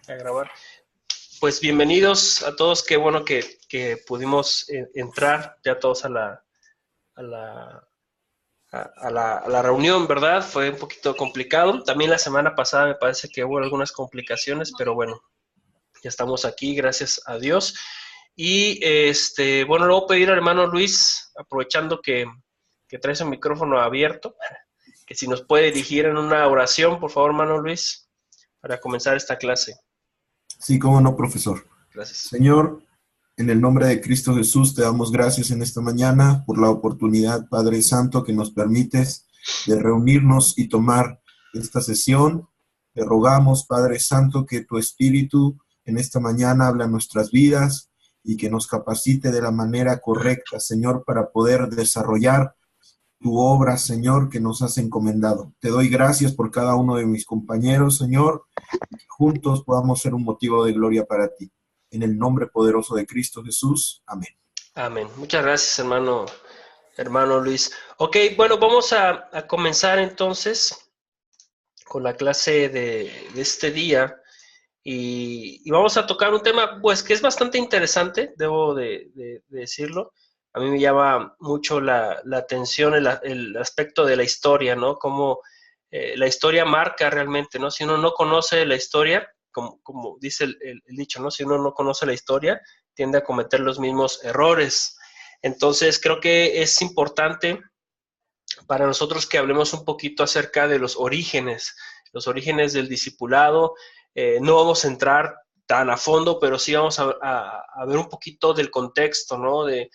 A grabar. Pues bienvenidos a todos, qué bueno que pudimos entrar ya todos a la, a la reunión, ¿verdad? Fue un poquito complicado. También la semana pasada me parece que hubo algunas complicaciones, pero bueno, ya estamos aquí, gracias a Dios. Y bueno, le voy a pedir al hermano Luis, aprovechando que trae su micrófono abierto, que si nos puede dirigir en una oración, por favor, hermano Luis, para comenzar esta clase. Sí, cómo no, profesor. Gracias. Señor, en el nombre de Cristo Jesús, te damos gracias en esta mañana por la oportunidad, Padre Santo, que nos permites de reunirnos y tomar esta sesión. Te rogamos, Padre Santo, que tu Espíritu en esta mañana hable a nuestras vidas y que nos capacite de la manera correcta, Señor, para poder desarrollar tu obra, Señor, que nos has encomendado. Te doy gracias por cada uno de mis compañeros, Señor, y que juntos podamos ser un motivo de gloria para ti. En el nombre poderoso de Cristo Jesús. Amén. Amén. Muchas gracias, hermano Luis. Ok, bueno, vamos a comenzar entonces con la clase de este día y vamos a tocar un tema, pues, que es bastante interesante, debo de decirlo. A mí me llama mucho la atención el aspecto de la historia, ¿no? Cómo la historia marca realmente, ¿no? Si uno no conoce la historia, como dice el dicho, ¿no? Si uno no conoce la historia, tiende a cometer los mismos errores. Entonces, creo que es importante para nosotros que hablemos un poquito acerca de los orígenes del discipulado. No vamos a entrar tan a fondo, pero sí vamos a ver un poquito del contexto, ¿no? De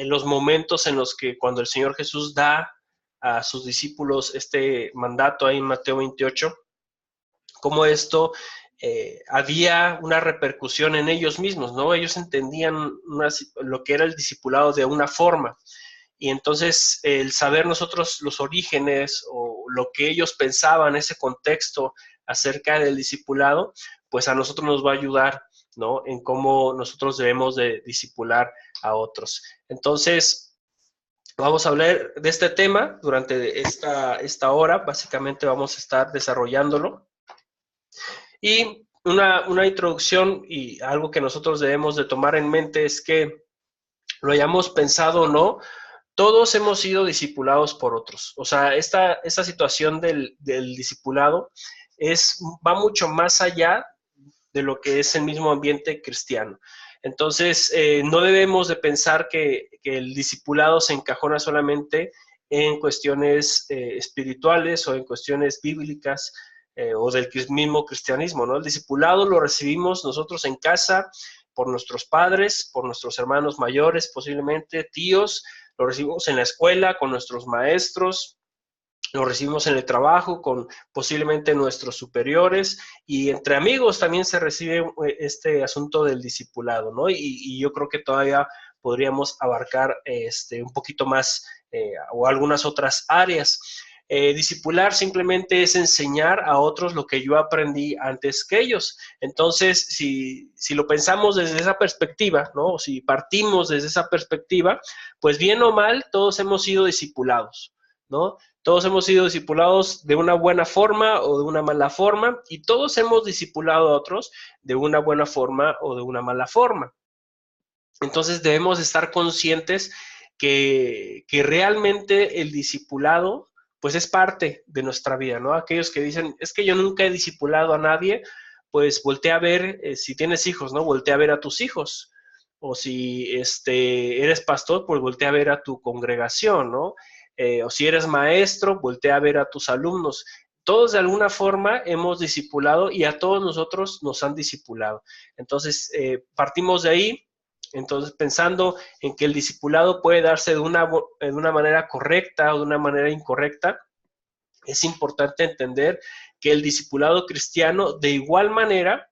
los momentos en los que cuando el Señor Jesús da a sus discípulos este mandato ahí en Mateo 28, cómo esto había una repercusión en ellos mismos, ¿no? Ellos entendían lo que era el discipulado de una forma. Y entonces el saber nosotros los orígenes o lo que ellos pensaban, ese contexto acerca del discipulado, pues a nosotros nos va a ayudar, ¿no? En cómo nosotros debemos de discipular a otros. Entonces, vamos a hablar de este tema durante esta hora. Básicamente vamos a estar desarrollándolo. Y una introducción y algo que nosotros debemos de tomar en mente es que lo hayamos pensado o no, todos hemos sido discipulados por otros. O sea, esta situación del discipulado va mucho más allá de lo que es el mismo ambiente cristiano. Entonces, no debemos de pensar que el discipulado se encajona solamente en cuestiones espirituales o en cuestiones bíblicas o del mismo cristianismo, ¿no? El discipulado lo recibimos nosotros en casa, por nuestros padres, por nuestros hermanos mayores, posiblemente tíos, lo recibimos en la escuela, con nuestros maestros, lo recibimos en el trabajo, con posiblemente nuestros superiores, y entre amigos también se recibe este asunto del discipulado, ¿no? Y yo creo que todavía podríamos abarcar un poquito más o algunas otras áreas. Discipular simplemente es enseñar a otros lo que yo aprendí antes que ellos. Entonces, si lo pensamos desde esa perspectiva, ¿no? O si partimos desde esa perspectiva, pues bien o mal, todos hemos sido discipulados, ¿no? Todos hemos sido discipulados de una buena forma o de una mala forma, y todos hemos discipulado a otros de una buena forma o de una mala forma. Entonces debemos estar conscientes que realmente el discipulado pues es parte de nuestra vida, ¿no? Aquellos que dicen, es que yo nunca he discipulado a nadie, pues voltea a ver, si tienes hijos, ¿no? Voltea a ver a tus hijos. O si eres pastor, pues voltea a ver a tu congregación, ¿no? O si eres maestro, voltea a ver a tus alumnos. Todos de alguna forma hemos discipulado y a todos nosotros nos han discipulado. Entonces, partimos de ahí. Entonces, pensando en que el discipulado puede darse de una manera correcta o de una manera incorrecta, es importante entender que el discipulado cristiano de igual manera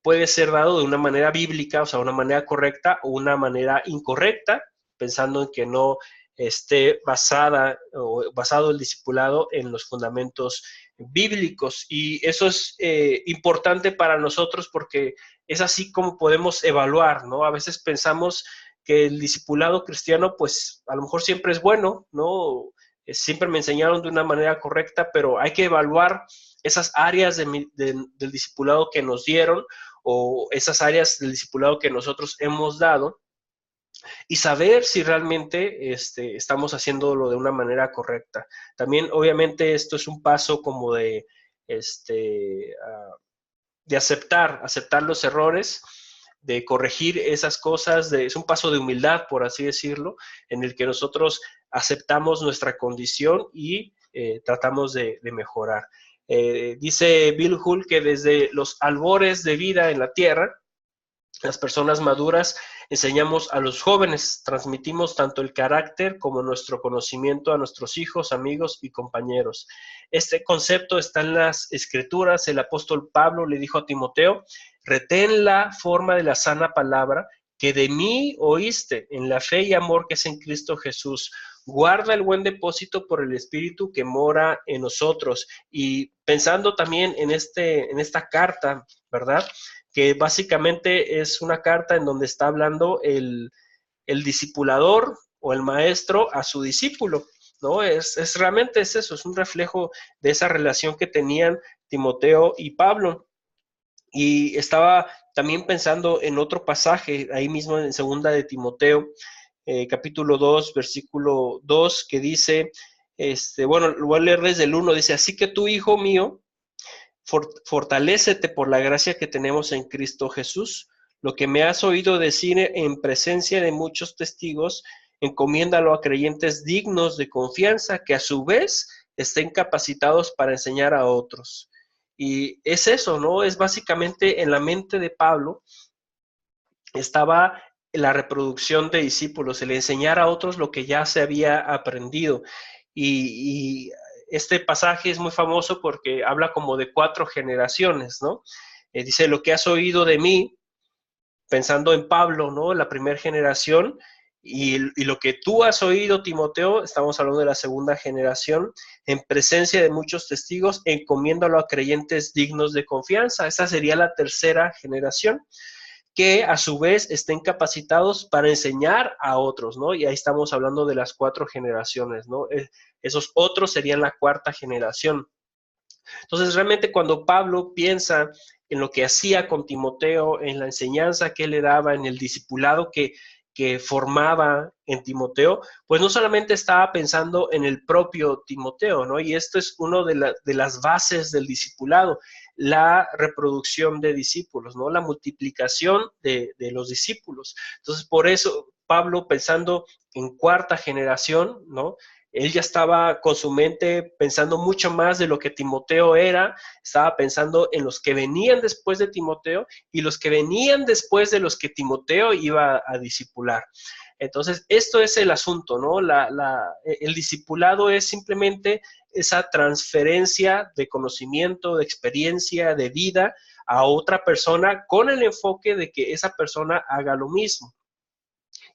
puede ser dado de una manera bíblica, o sea, una manera correcta o una manera incorrecta, pensando en que no esté basado el discipulado en los fundamentos bíblicos. Y eso es importante para nosotros porque es así como podemos evaluar, ¿no? A veces pensamos que el discipulado cristiano, pues a lo mejor siempre es bueno, ¿no? siempre me enseñaron de una manera correcta, pero hay que evaluar esas áreas del discipulado que nos dieron o esas áreas del discipulado que nosotros hemos dado y saber si realmente estamos haciéndolo de una manera correcta. También, obviamente, esto es un paso como de aceptar los errores, de corregir esas cosas, es un paso de humildad, por así decirlo, en el que nosotros aceptamos nuestra condición y tratamos de mejorar. Dice Bill Hull que desde los albores de vida en la tierra, las personas maduras enseñamos a los jóvenes, transmitimos tanto el carácter como nuestro conocimiento a nuestros hijos, amigos y compañeros. Este concepto está en las Escrituras. El apóstol Pablo le dijo a Timoteo: retén la forma de la sana palabra que de mí oíste en la fe y amor que es en Cristo Jesús. Guarda el buen depósito por el Espíritu que mora en nosotros. Y pensando también en esta carta, ¿verdad?, que básicamente es una carta en donde está hablando el discipulador o el maestro a su discípulo, ¿no? Realmente es eso, es un reflejo de esa relación que tenían Timoteo y Pablo. Y estaba también pensando en otro pasaje, ahí mismo en segunda de Timoteo, capítulo 2, versículo 2, que dice, bueno, lo voy a leer desde el 1, dice: así que tú, hijo mío, fortalécete por la gracia que tenemos en Cristo Jesús. Lo que me has oído decir en presencia de muchos testigos, encomiéndalo a creyentes dignos de confianza, que a su vez estén capacitados para enseñar a otros. Y es eso, ¿no? Es básicamente en la mente de Pablo estaba la reproducción de discípulos, el enseñar a otros lo que ya se había aprendido. Y este pasaje es muy famoso porque habla como de 4 generaciones, ¿no? Dice: lo que has oído de mí, pensando en Pablo, ¿no?, la primera generación, y lo que tú has oído, Timoteo, estamos hablando de la segunda generación, en presencia de muchos testigos, encomiéndalo a creyentes dignos de confianza. Esa sería la tercera generación, que a su vez estén capacitados para enseñar a otros, ¿no? Y ahí estamos hablando de las 4 generaciones, ¿no? Esos otros serían la cuarta generación. Entonces, realmente cuando Pablo piensa en lo que hacía con Timoteo, en la enseñanza que él le daba, en el discipulado que formaba en Timoteo, pues no solamente estaba pensando en el propio Timoteo, ¿no? Y esto es una de las bases del discipulado, la reproducción de discípulos, ¿no? La multiplicación de los discípulos. Entonces, por eso Pablo, pensando en cuarta generación, ¿no?, él ya estaba con su mente pensando mucho más de lo que Timoteo era, estaba pensando en los que venían después de Timoteo y los que venían después de los que Timoteo iba a discipular. Entonces, esto es el asunto, ¿no? El discipulado es simplemente esa transferencia de conocimiento, de experiencia, de vida a otra persona con el enfoque de que esa persona haga lo mismo.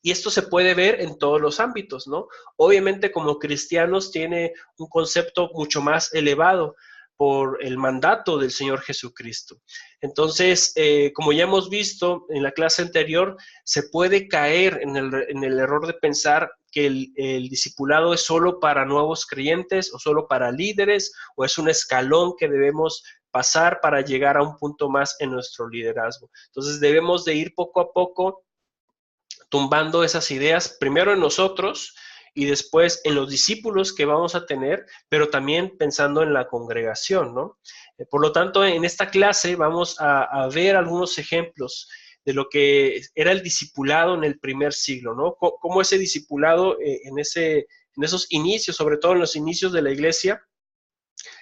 Y esto se puede ver en todos los ámbitos, ¿no? Obviamente, como cristianos tiene un concepto mucho más elevado por el mandato del Señor Jesucristo. Entonces, como ya hemos visto en la clase anterior, se puede caer en el error de pensar que el discipulado es solo para nuevos creyentes o solo para líderes, o es un escalón que debemos pasar para llegar a un punto más en nuestro liderazgo. Entonces, debemos de ir poco a poco tumbando esas ideas, primero en nosotros y después en los discípulos que vamos a tener, pero también pensando en la congregación, ¿no? Por lo tanto, en esta clase vamos a ver algunos ejemplos de lo que era el discipulado en el primer siglo, ¿no? Cómo ese discipulado en esos inicios, sobre todo en los inicios de la iglesia,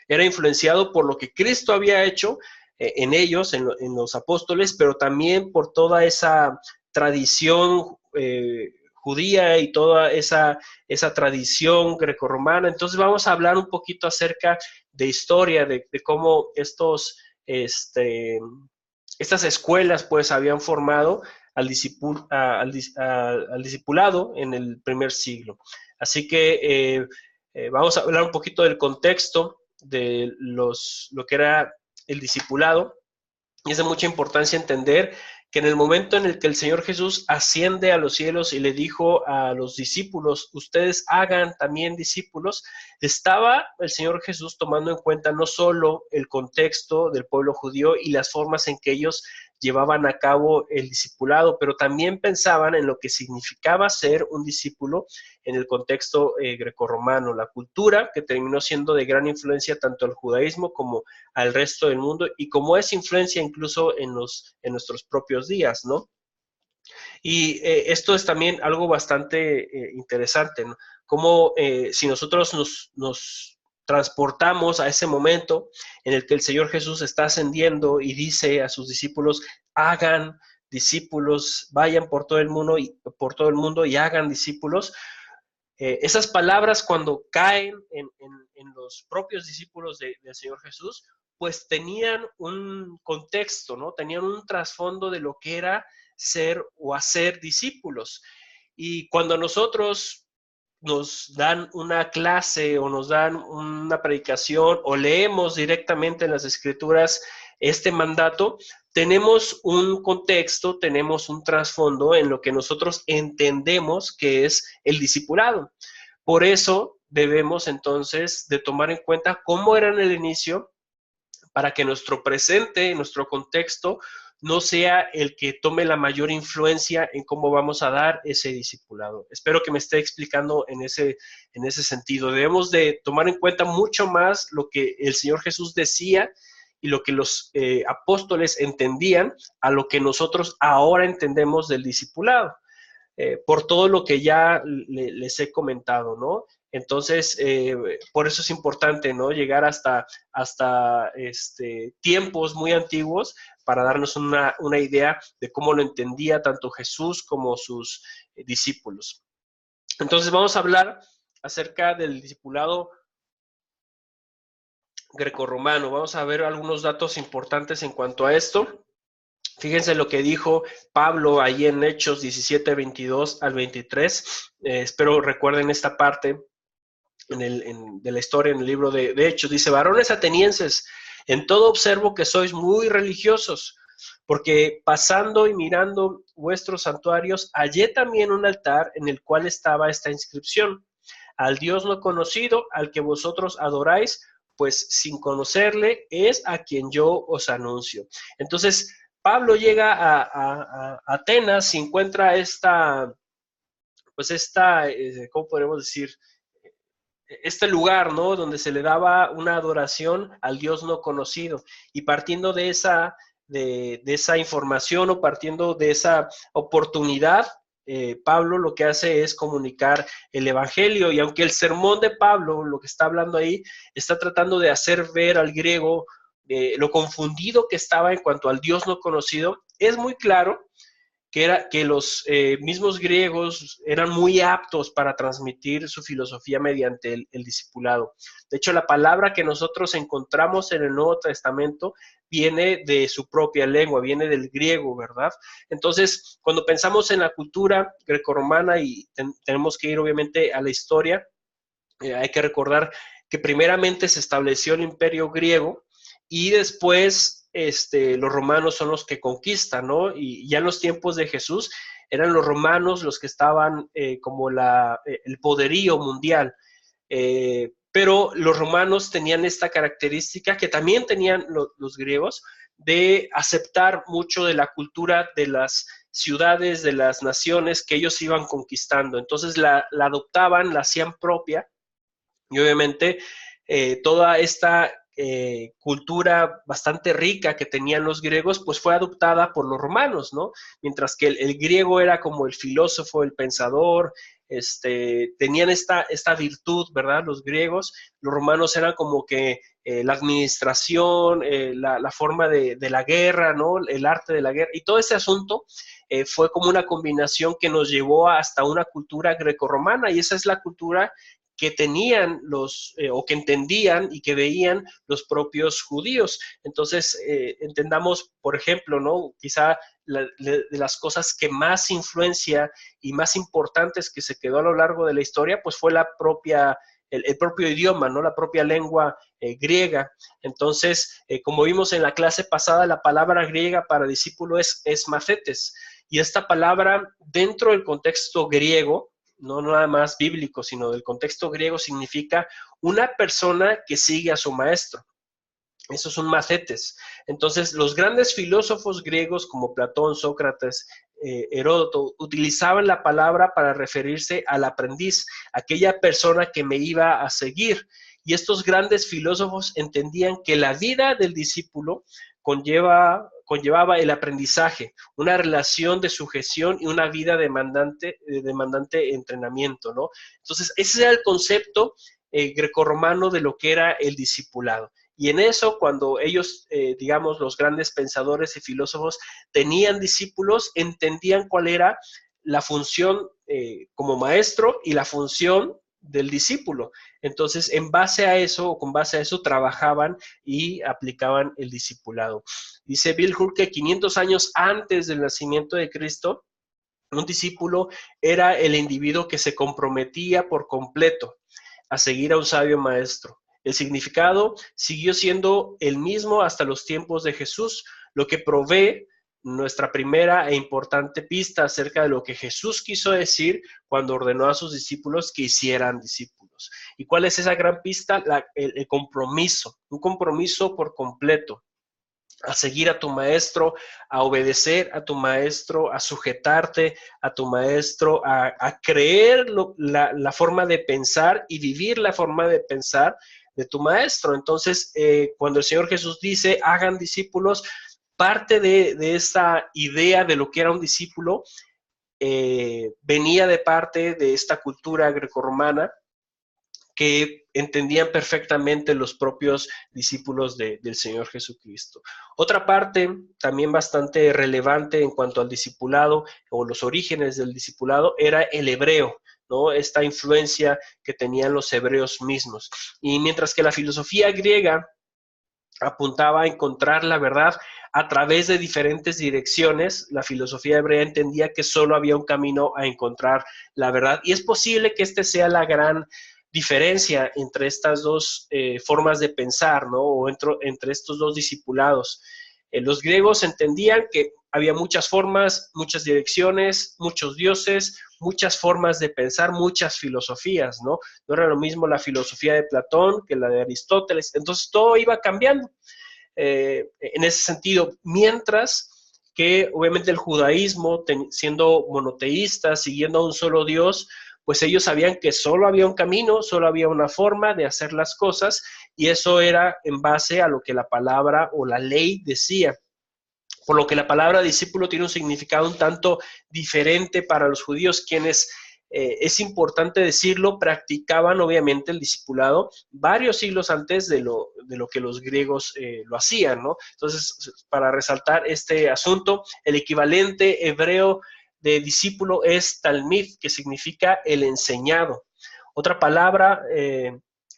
era influenciado por lo que Cristo había hecho en ellos, en los apóstoles, pero también por toda esa tradición judía y toda esa tradición grecorromana. Entonces vamos a hablar un poquito acerca de historia, de cómo estas escuelas pues habían formado al discipulado en el primer siglo. Así que vamos a hablar un poquito del contexto de lo que era el discipulado. Y es de mucha importancia entender que en el momento en el que el Señor Jesús asciende a los cielos y le dijo a los discípulos, ustedes hagan también discípulos, estaba el Señor Jesús tomando en cuenta no solo el contexto del pueblo judío y las formas en que ellos llevaban a cabo el discipulado, pero también pensaban en lo que significaba ser un discípulo en el contexto grecorromano, la cultura que terminó siendo de gran influencia tanto al judaísmo como al resto del mundo y como es influencia incluso en nuestros propios días, ¿no? Y esto es también algo bastante interesante, ¿no? Como si nosotros nos transportamos a ese momento en el que el Señor Jesús está ascendiendo y dice a sus discípulos, hagan discípulos, vayan por todo el mundo y hagan discípulos. Esas palabras cuando caen en los propios discípulos del Señor Jesús, pues tenían un contexto, ¿no? Tenían un trasfondo de lo que era ser o hacer discípulos. Y cuando nosotros nos dan una clase o nos dan una predicación o leemos directamente en las escrituras este mandato, tenemos un contexto, tenemos un trasfondo en lo que nosotros entendemos que es el discipulado. Por eso debemos entonces de tomar en cuenta cómo era en el inicio para que nuestro presente, nuestro contexto, no sea el que tome la mayor influencia en cómo vamos a dar ese discipulado. Espero que me esté explicando en ese sentido. Debemos de tomar en cuenta mucho más lo que el Señor Jesús decía y lo que los apóstoles entendían a lo que nosotros ahora entendemos del discipulado. Por todo lo que ya les he comentado, ¿no? Entonces, por eso es importante, ¿no? Llegar hasta tiempos muy antiguos para darnos una idea de cómo lo entendía tanto Jesús como sus discípulos. Entonces, vamos a hablar acerca del discipulado grecorromano. Vamos a ver algunos datos importantes en cuanto a esto. Fíjense lo que dijo Pablo ahí en Hechos 17, 22 al 23. Espero recuerden esta parte de la historia en el libro de Hechos. Dice, varones atenienses, en todo observo que sois muy religiosos, porque pasando y mirando vuestros santuarios, hallé también un altar en el cual estaba esta inscripción, al Dios no conocido, al que vosotros adoráis, pues sin conocerle es a quien yo os anuncio. Entonces, Pablo llega a Atenas y encuentra ¿cómo podemos decir? Este lugar, ¿no? Donde se le daba una adoración al Dios no conocido. Y partiendo de esa información o partiendo de esa oportunidad, Pablo lo que hace es comunicar el evangelio. Y aunque el sermón de Pablo, lo que está hablando ahí, está tratando de hacer ver al griego lo confundido que estaba en cuanto al Dios no conocido, es muy claro que los mismos griegos eran muy aptos para transmitir su filosofía mediante el discipulado. De hecho, la palabra que nosotros encontramos en el Nuevo Testamento viene de su propia lengua, viene del griego, ¿verdad? Entonces, cuando pensamos en la cultura grecorromana y tenemos que ir obviamente a la historia, hay que recordar que primeramente se estableció el imperio griego y después los romanos son los que conquistan, ¿no? Y ya en los tiempos de Jesús eran los romanos los que estaban como el poderío mundial. Pero los romanos tenían esta característica que también tenían los griegos de aceptar mucho de la cultura de las ciudades, de las naciones que ellos iban conquistando. Entonces la adoptaban, la hacían propia y obviamente toda esta cultura bastante rica que tenían los griegos, pues fue adoptada por los romanos, ¿no? Mientras que el griego era como el filósofo, el pensador, tenían esta virtud, ¿verdad? Los griegos, los romanos eran como que la administración, la forma de la guerra, ¿no? El arte de la guerra, y todo ese asunto fue como una combinación que nos llevó hasta una cultura grecorromana, y esa es la cultura que tenían o que entendían y que veían los propios judíos. Entonces, entendamos, por ejemplo, ¿no? Quizá de las cosas que más influencia y más importantes que se quedó a lo largo de la historia, pues fue la propia el propio idioma, ¿no? La propia lengua griega. Entonces, como vimos en la clase pasada, la palabra griega para discípulo es mathetes. Y esta palabra, dentro del contexto griego, no nada más bíblico, sino del contexto griego, significa una persona que sigue a su maestro. Esos son macetes. Entonces, los grandes filósofos griegos como Platón, Sócrates, Heródoto, utilizaban la palabra para referirse al aprendiz, aquella persona que me iba a seguir. Y estos grandes filósofos entendían que la vida del discípulo conllevaba el aprendizaje, una relación de sujeción y una vida demandante entrenamiento, ¿no? Entonces, ese era el concepto grecorromano de lo que era el discipulado. Y en eso, cuando ellos, digamos, los grandes pensadores y filósofos tenían discípulos, entendían cuál era la función como maestro y la función del discípulo. Entonces, en base a eso, o con base a eso, trabajaban y aplicaban el discipulado. Dice Bill Hur que 500 años antes del nacimiento de Cristo, un discípulo era el individuo que se comprometía por completo a seguir a un sabio maestro. El significado siguió siendo el mismo hasta los tiempos de Jesús, lo que provee nuestra primera e importante pista acerca de lo que Jesús quiso decir cuando ordenó a sus discípulos que hicieran discípulos. ¿Y cuál es esa gran pista? El compromiso, un compromiso por completo, a seguir a tu maestro, a obedecer a tu maestro, a sujetarte a tu maestro, a creer la forma de pensar y vivir la forma de pensar de tu maestro. Entonces, cuando el Señor Jesús dice, hagan discípulos, parte de esta idea de lo que era un discípulo venía de parte de esta cultura grecorromana que entendían perfectamente los propios discípulos del Señor Jesucristo. Otra parte también bastante relevante en cuanto al discipulado o los orígenes del discipulado era el hebreo, ¿no? Esta influencia que tenían los hebreos mismos. Y mientras que la filosofía griega apuntaba a encontrar la verdad a través de diferentes direcciones, la filosofía hebrea entendía que solo había un camino a encontrar la verdad. Y es posible que este sea la gran diferencia entre estas dos formas de pensar, ¿no? O entre estos dos discipulados. Los griegos entendían que había muchas formas, muchas direcciones, muchos dioses, muchas formas de pensar, muchas filosofías, ¿no? No era lo mismo la filosofía de Platón que la de Aristóteles. Entonces todo iba cambiando en ese sentido, mientras que obviamente el judaísmo, siendo monoteísta, siguiendo a un solo Dios, pues ellos sabían que solo había un camino, solo había una forma de hacer las cosas, y eso era en base a lo que la palabra o la ley decía. Por lo que la palabra discípulo tiene un significado un tanto diferente para los judíos, quienes, es importante decirlo, practicaban obviamente el discipulado varios siglos antes de lo que los griegos lo hacían, ¿no? Entonces, para resaltar este asunto, el equivalente hebreo de discípulo es talmid, que significa el enseñado. Otra palabra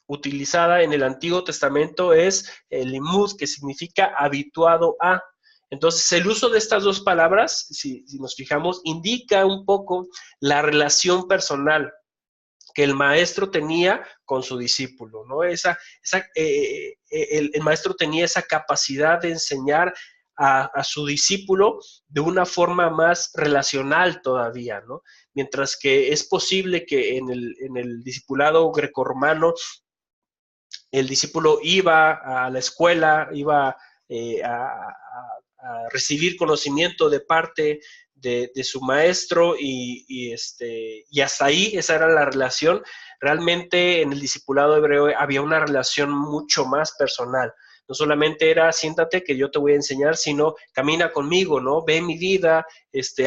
utilizada en el Antiguo Testamento es el limud, que significa habituado a. Entonces, el uso de estas dos palabras, si nos fijamos, indica un poco la relación personal que el maestro tenía con su discípulo, ¿no? El maestro tenía esa capacidad de enseñar a su discípulo de una forma más relacional todavía, ¿no? Mientras que es posible que en el discipulado grecorromano el discípulo iba a la escuela, iba a recibir conocimiento de parte de su maestro y hasta ahí esa era la relación. Realmente en el discipulado hebreo había una relación mucho más personal. No solamente era siéntate que yo te voy a enseñar, sino camina conmigo, ¿no? Ve mi vida,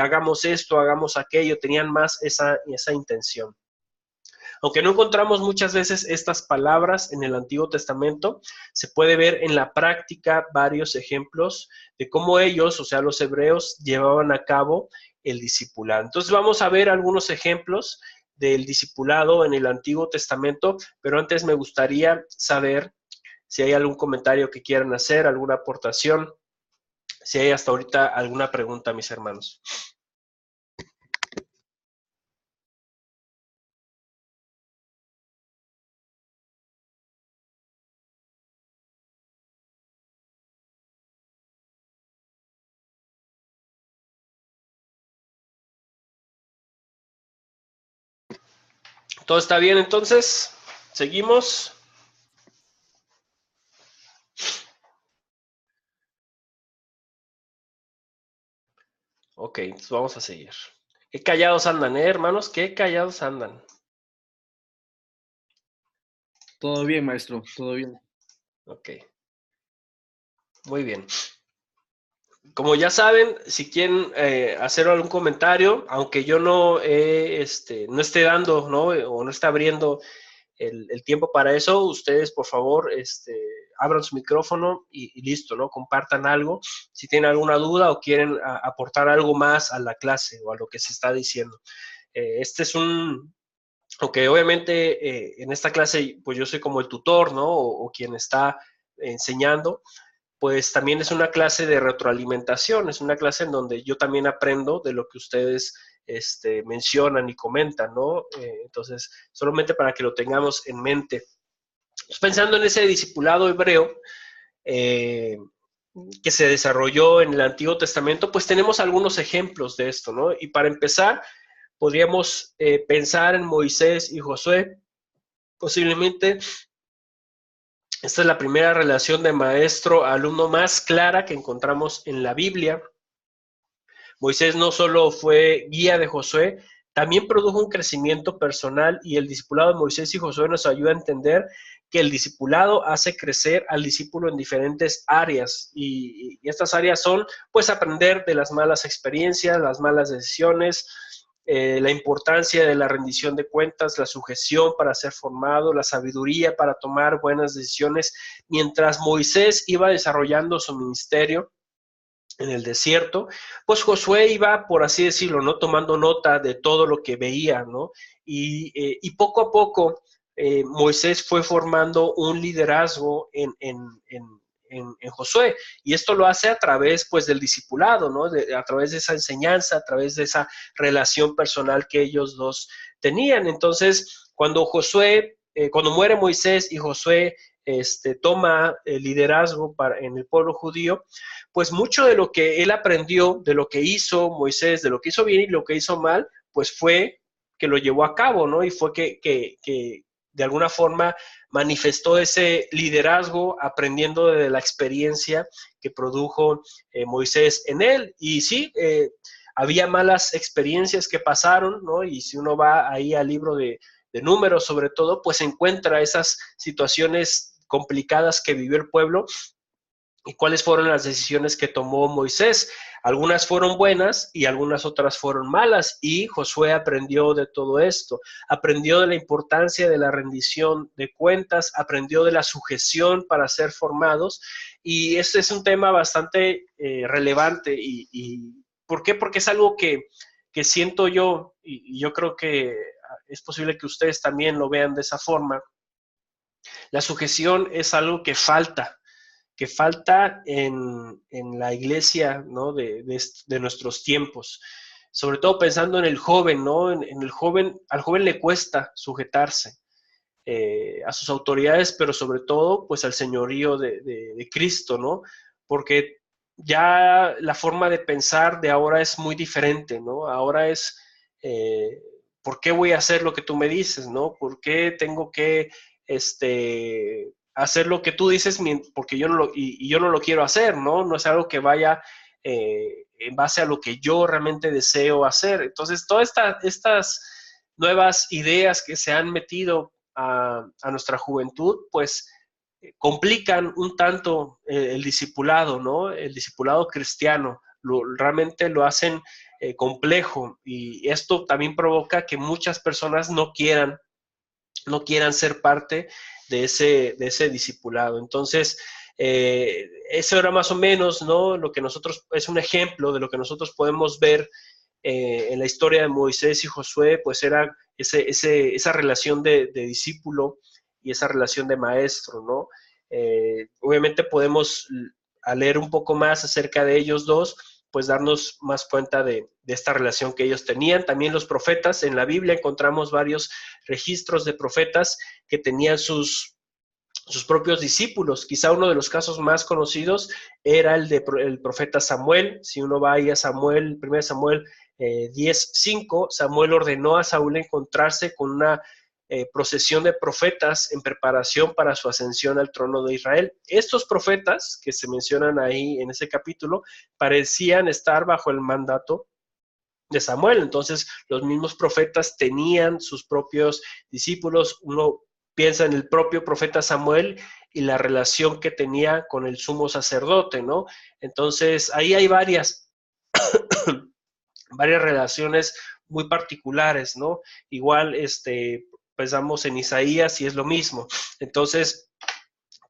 hagamos esto, hagamos aquello. Tenían más esa intención. Aunque no encontramos muchas veces estas palabras en el Antiguo Testamento, se puede ver en la práctica varios ejemplos de cómo ellos, o sea, los hebreos, llevaban a cabo el discipulado. Entonces vamos a ver algunos ejemplos del discipulado en el Antiguo Testamento, pero antes me gustaría saber si hay algún comentario que quieran hacer, alguna aportación, si hay hasta ahorita alguna pregunta, mis hermanos. ¿Todo está bien entonces? ¿Seguimos? Ok, entonces vamos a seguir. Qué callados andan, hermanos, qué callados andan. Todo bien, maestro, todo bien. Ok, muy bien. Como ya saben, si quieren hacer algún comentario, aunque yo no esté dando, ¿no? O no esté abriendo el tiempo para eso, ustedes por favor abran su micrófono y listo, ¿no? Compartan algo si tienen alguna duda o quieren aportar algo más a la clase o a lo que se está diciendo. Aunque obviamente en esta clase pues yo soy como el tutor, ¿no? O quien está enseñando, pues también es una clase de retroalimentación, es una clase en donde yo también aprendo de lo que ustedes mencionan y comentan, ¿no? Entonces, solamente para que lo tengamos en mente. Pues pensando en ese discipulado hebreo que se desarrolló en el Antiguo Testamento, pues tenemos algunos ejemplos de esto, ¿no? Y para empezar, podríamos pensar en Moisés y Josué. Posiblemente esta es la primera relación de maestro-alumno más clara que encontramos en la Biblia. Moisés no solo fue guía de Josué, también produjo un crecimiento personal, y el discipulado de Moisés y Josué nos ayuda a entender que el discipulado hace crecer al discípulo en diferentes áreas, y estas áreas son pues aprender de las malas experiencias, las malas decisiones, la importancia de la rendición de cuentas, la sujeción para ser formado, la sabiduría para tomar buenas decisiones. Mientras Moisés iba desarrollando su ministerio en el desierto, pues Josué iba, por así decirlo, ¿no? Tomando nota de todo lo que veía, ¿no? Y poco a poco Moisés fue formando un liderazgo en Josué, y esto lo hace a través pues del discipulado, ¿no? A través de esa enseñanza, a través de esa relación personal que ellos dos tenían. Entonces, cuando muere Moisés y Josué toma el liderazgo en el pueblo judío, pues mucho de lo que él aprendió, de lo que hizo Moisés, de lo que hizo bien y lo que hizo mal, pues fue que lo llevó a cabo, ¿no? Y fue que de alguna forma manifestó ese liderazgo aprendiendo de la experiencia que produjo Moisés en él. Y sí, había malas experiencias que pasaron, ¿no? Y si uno va ahí al libro de Números, sobre todo, pues encuentra esas situaciones complicadas que vivió el pueblo y cuáles fueron las decisiones que tomó Moisés. Algunas fueron buenas y algunas otras fueron malas, y Josué aprendió de todo esto, aprendió de la importancia de la rendición de cuentas, aprendió de la sujeción para ser formados, y este es un tema bastante relevante. Y ¿por qué? Porque es algo que siento yo, y yo creo que es posible que ustedes también lo vean de esa forma. La sujeción es algo que falta en la iglesia, ¿no? de nuestros tiempos. Sobre todo pensando en el joven, ¿no? En el joven, al joven le cuesta sujetarse a sus autoridades, pero sobre todo, pues al señorío de Cristo, ¿no? Porque ya la forma de pensar de ahora es muy diferente, ¿no? Ahora es, ¿por qué voy a hacer lo que tú me dices, ¿no? ¿Por qué tengo que, hacer lo que tú dices porque yo no y yo no lo quiero hacer, ¿no? No es algo que vaya en base a lo que yo realmente deseo hacer. Entonces, todas estas nuevas ideas que se han metido a nuestra juventud, pues complican un tanto el discipulado, ¿no? El discipulado cristiano, realmente lo hacen complejo, y esto también provoca que muchas personas no quieran ser parte de ese discipulado. Entonces, eso era más o menos, ¿no? Lo que nosotros, es un ejemplo de lo que nosotros podemos ver en la historia de Moisés y Josué, pues era esa relación de discípulo y esa relación de maestro, ¿no? Obviamente podemos, al leer un poco más acerca de ellos dos, pues darnos más cuenta de esta relación que ellos tenían. También los profetas, en la Biblia encontramos varios registros de profetas que tenían sus propios discípulos. Quizá uno de los casos más conocidos era el profeta Samuel. Si uno va ahí a Samuel, 1 Samuel 10:5, Samuel ordenó a Saúl encontrarse con una procesión de profetas en preparación para su ascensión al trono de Israel. Estos profetas que se mencionan ahí en ese capítulo parecían estar bajo el mandato de Samuel. Entonces, los mismos profetas tenían sus propios discípulos. Uno piensa en el propio profeta Samuel y la relación que tenía con el sumo sacerdote, ¿no? Entonces, ahí hay varias relaciones muy particulares, ¿no? Igual, pensamos en Isaías y es lo mismo. Entonces,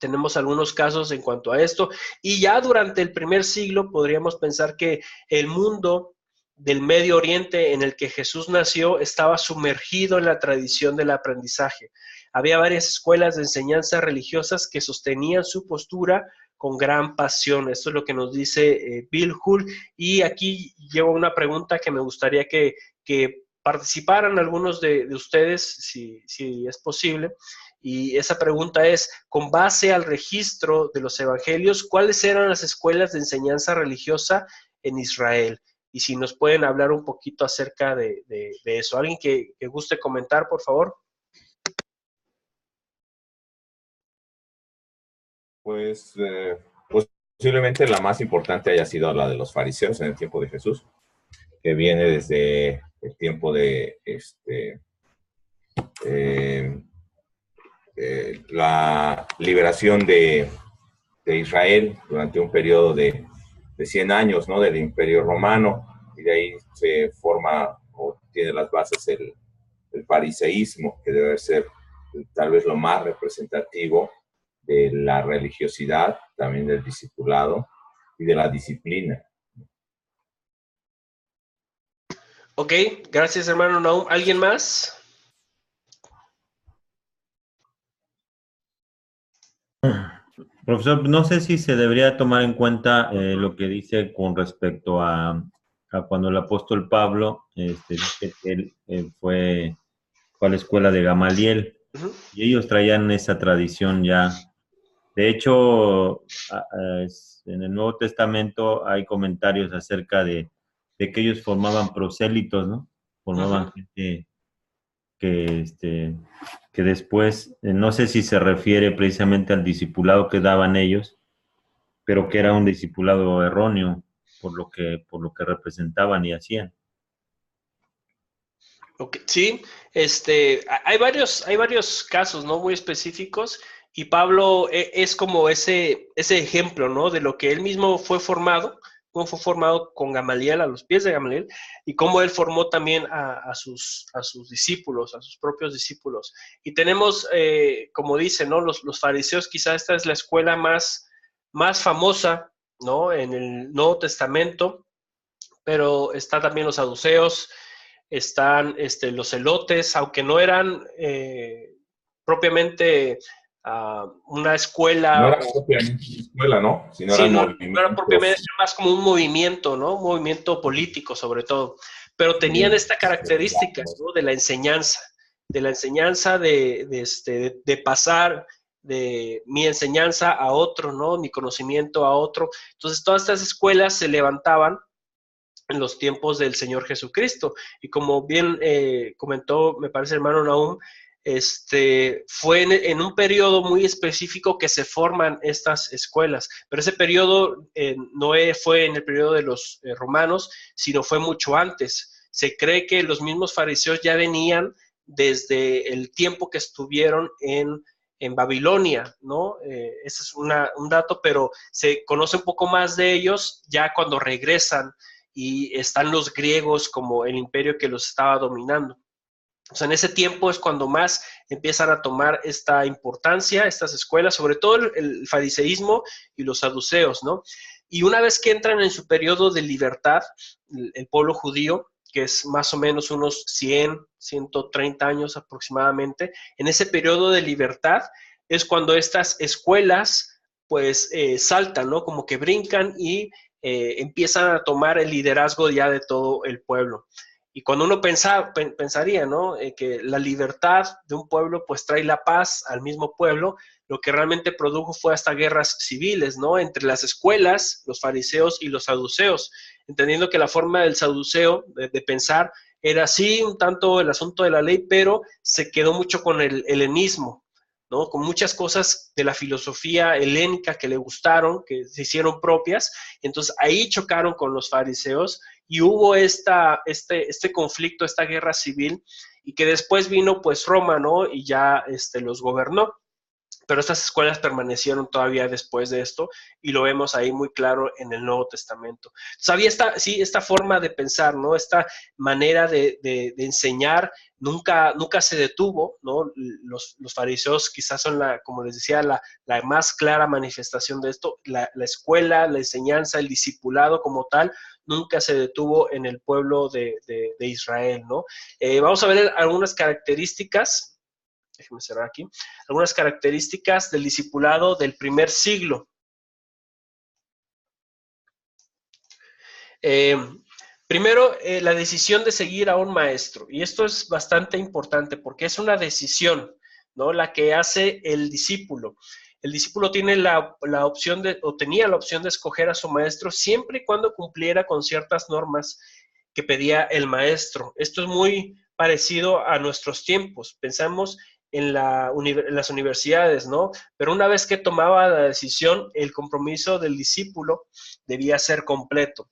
tenemos algunos casos en cuanto a esto. Y ya durante el primer siglo podríamos pensar que el mundo del Medio Oriente en el que Jesús nació estaba sumergido en la tradición del aprendizaje. Había varias escuelas de enseñanza religiosas que sostenían su postura con gran pasión. Esto es lo que nos dice Bill Hull. Y aquí llevo una pregunta que me gustaría que participaran algunos de ustedes, si es posible. Y esa pregunta es, con base al registro de los evangelios, ¿cuáles eran las escuelas de enseñanza religiosa en Israel? Y si nos pueden hablar un poquito acerca de eso. ¿Alguien que guste comentar, por favor? Pues posiblemente la más importante haya sido la de los fariseos en el tiempo de Jesús, que viene desde el tiempo de la liberación de Israel durante un periodo de 100 años, ¿no? Del Imperio Romano, y de ahí se forma o tiene las bases el fariseísmo, que debe ser tal vez lo más representativo de la religiosidad, también del discipulado y de la disciplina. Ok, gracias, hermano Nahum. ¿Alguien más? Profesor, no sé si se debería tomar en cuenta lo que dice con respecto a cuando el apóstol Pablo dice que él fue a la escuela de Gamaliel, y ellos traían esa tradición ya. De hecho, en el Nuevo Testamento hay comentarios acerca de que ellos formaban prosélitos, ¿no? Formaban gente que después, no sé si se refiere precisamente al discipulado que daban ellos, pero que era un discipulado erróneo por lo que representaban y hacían. Okay, sí, hay varios casos, ¿no? Muy específicos, y Pablo es como ese ejemplo, ¿no? De lo que él mismo fue formado, cómo fue formado con Gamaliel, a los pies de Gamaliel, y cómo él formó también a sus discípulos, a sus propios discípulos. Y tenemos, como dice, ¿no? Los fariseos, quizá esta es la escuela más famosa, ¿no? En el Nuevo Testamento, pero está también los saduceos, están los celotes, aunque no eran propiamente una escuela. No era propiamente una escuela, ¿no? Sino sí, eran no era propiamente, más como un movimiento, ¿no? Un movimiento político, sobre todo. Pero tenían esta característica, ¿no? De la enseñanza, de pasar de mi enseñanza a otro, ¿no? Mi conocimiento a otro. Entonces, todas estas escuelas se levantaban en los tiempos del Señor Jesucristo. Y como bien comentó, me parece, hermano Nahum, fue en un periodo muy específico que se forman estas escuelas, pero ese periodo no fue en el periodo de los romanos, sino fue mucho antes. Se cree que los mismos fariseos ya venían desde el tiempo que estuvieron en Babilonia, ¿no? Ese es un dato, pero se conoce un poco más de ellos ya cuando regresan y están los griegos como el imperio que los estaba dominando. O sea, en ese tiempo es cuando más empiezan a tomar esta importancia, estas escuelas, sobre todo el fariseísmo y los saduceos, ¿no? Y una vez que entran en su periodo de libertad, el pueblo judío, que es más o menos unos 100, 130 años aproximadamente, en ese periodo de libertad es cuando estas escuelas pues saltan, ¿no? Como que brincan y empiezan a tomar el liderazgo ya de todo el pueblo. Y cuando uno pensaría, ¿no? Que la libertad de un pueblo pues trae la paz al mismo pueblo, lo que realmente produjo fue hasta guerras civiles, ¿no? Entre las escuelas, los fariseos y los saduceos, entendiendo que la forma del saduceo de pensar era así un tanto el asunto de la ley, pero se quedó mucho con el helenismo, ¿no? Con muchas cosas de la filosofía helénica que le gustaron, que se hicieron propias. Entonces ahí chocaron con los fariseos y hubo este conflicto, esta guerra civil, y que después vino pues Roma, ¿no? Y ya los gobernó. Pero estas escuelas permanecieron todavía después de esto y lo vemos ahí muy claro en el Nuevo Testamento. Entonces, había esta forma de pensar, ¿no? Esta manera de enseñar nunca se detuvo, ¿no? Los fariseos quizás son, como les decía, la más clara manifestación de esto. La escuela, la enseñanza, el discipulado como tal, nunca se detuvo en el pueblo de Israel, ¿no? Vamos a ver algunas características. Déjenme cerrar aquí. Algunas características del discipulado del primer siglo. Primero, la decisión de seguir a un maestro. Y esto es bastante importante porque es una decisión, ¿no? La que hace el discípulo. El discípulo tiene la opción tenía la opción de escoger a su maestro siempre y cuando cumpliera con ciertas normas que pedía el maestro. Esto es muy parecido a nuestros tiempos. Pensamos en las universidades, ¿no? Pero una vez que tomaba la decisión, el compromiso del discípulo debía ser completo.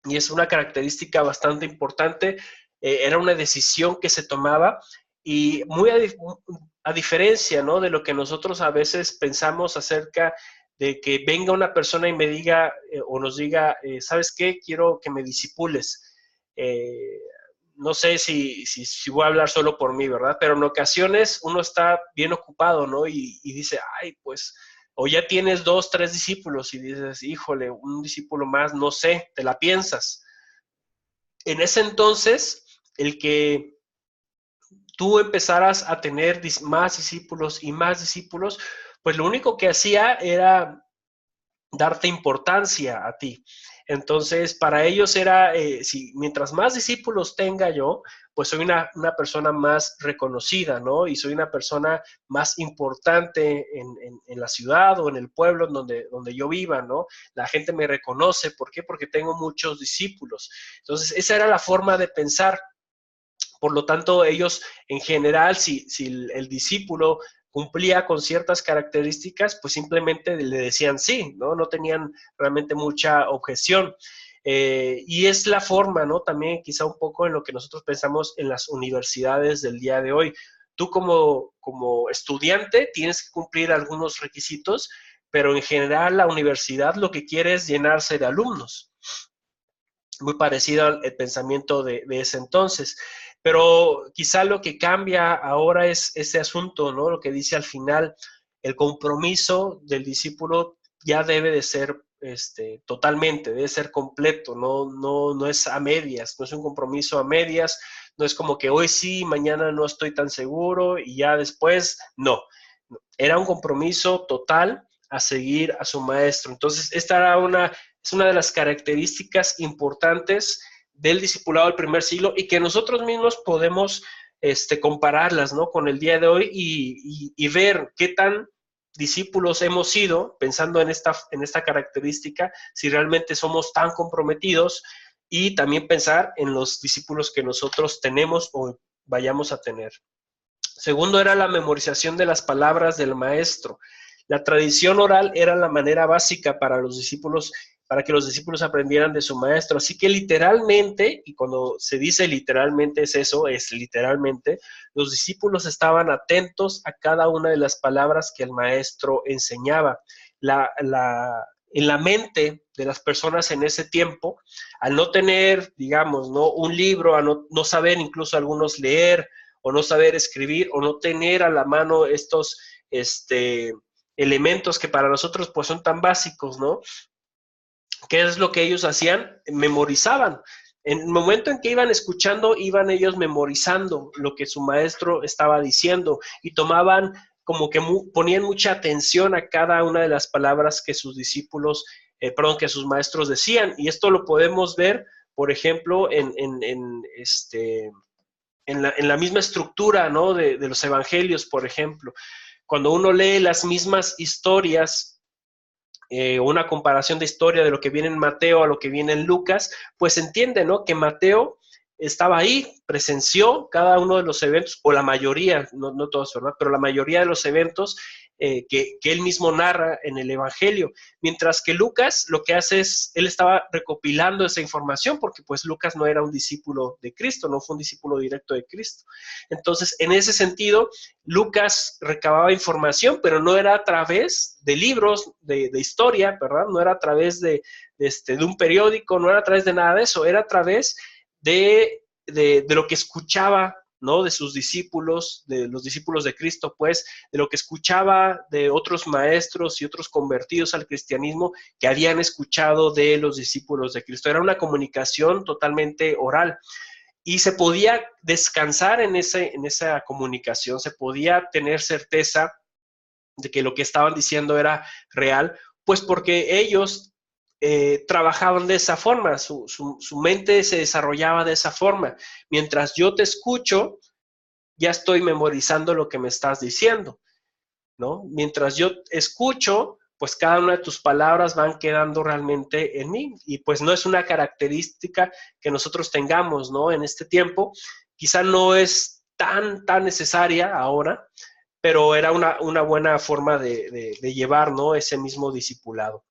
Y es una característica bastante importante. Era una decisión que se tomaba y muy a diferencia, ¿no? De lo que nosotros a veces pensamos acerca de que venga una persona y me diga o nos diga, ¿sabes qué? Quiero que me discipules. No sé si voy a hablar solo por mí, ¿verdad? Pero en ocasiones uno está bien ocupado, ¿no? Y dice, ay, pues, o ya tienes 2, 3 discípulos y dices, híjole, un discípulo más, no sé, te la piensas. En ese entonces, el que tú empezaras a tener más discípulos y más discípulos, pues lo único que hacía era darte importancia a ti. Entonces, para ellos era, mientras más discípulos tenga yo, pues soy una persona más reconocida, ¿no? Y soy una persona más importante en la ciudad o en el pueblo donde yo viva, ¿no? La gente me reconoce. ¿Por qué? Porque tengo muchos discípulos. Entonces, esa era la forma de pensar. Por lo tanto, ellos en general, si el discípulo cumplía con ciertas características, pues simplemente le decían sí, ¿no? No tenían realmente mucha objeción. Y es la forma, ¿no? También quizá un poco en lo que nosotros pensamos en las universidades del día de hoy. Tú como estudiante tienes que cumplir algunos requisitos, pero en general la universidad lo que quiere es llenarse de alumnos. Muy parecido al pensamiento de ese entonces. Pero quizá lo que cambia ahora es ese asunto, ¿no? Lo que dice al final, el compromiso del discípulo ya debe de ser totalmente, debe ser completo, no es a medias, no es un compromiso a medias, no es como que hoy sí, mañana no estoy tan seguro y ya después, no. Era un compromiso total a seguir a su maestro. Entonces, esta es una de las características importantes del discipulado del primer siglo y que nosotros mismos podemos compararlas, ¿no? Con el día de hoy y ver qué tan discípulos hemos sido, pensando en esta característica, si realmente somos tan comprometidos y también pensar en los discípulos que nosotros tenemos o vayamos a tener. Segundo era la memorización de las palabras del maestro. La tradición oral era la manera básica para los discípulos, para que los discípulos aprendieran de su maestro. Así que literalmente, y cuando se dice literalmente es eso, es literalmente, los discípulos estaban atentos a cada una de las palabras que el maestro enseñaba. En la mente de las personas en ese tiempo, al no tener, digamos, ¿no? Un libro, a no saber incluso algunos leer, o no saber escribir, o no tener a la mano estos elementos que para nosotros pues son tan básicos, ¿no? ¿Qué es lo que ellos hacían? Memorizaban. En el momento en que iban escuchando, iban ellos memorizando lo que su maestro estaba diciendo y tomaban como que ponían mucha atención a cada una de las palabras que sus discípulos, que sus maestros decían. Y esto lo podemos ver, por ejemplo, en la misma estructura, ¿no? de los evangelios, por ejemplo. Cuando uno lee las mismas historias, una comparación de historia de lo que viene en Mateo a lo que viene en Lucas, pues entiende, ¿no? Que Mateo estaba ahí, presenció cada uno de los eventos, o la mayoría, no todos, ¿verdad? Pero la mayoría de los eventos que él mismo narra en el Evangelio. Mientras que Lucas lo que hace es, él estaba recopilando esa información, porque pues Lucas no era un discípulo de Cristo, no fue un discípulo directo de Cristo. Entonces, en ese sentido, Lucas recababa información, pero no era a través de libros de historia, ¿verdad? No era a través de un periódico, no era a través de nada de eso, era a través de lo que escuchaba, ¿no? De sus discípulos, de los discípulos de Cristo, pues, de lo que escuchaba de otros maestros y otros convertidos al cristianismo que habían escuchado de los discípulos de Cristo. Era una comunicación totalmente oral. Y se podía descansar en esa comunicación, se podía tener certeza de que lo que estaban diciendo era real, pues porque ellos trabajaban de esa forma, su mente se desarrollaba de esa forma. Mientras yo te escucho, ya estoy memorizando lo que me estás diciendo, ¿no? Mientras yo escucho, pues cada una de tus palabras van quedando realmente en mí, y pues no es una característica que nosotros tengamos, ¿no? En este tiempo, quizá no es tan necesaria ahora, pero era una buena forma de llevar, ¿no? Ese mismo discipulado.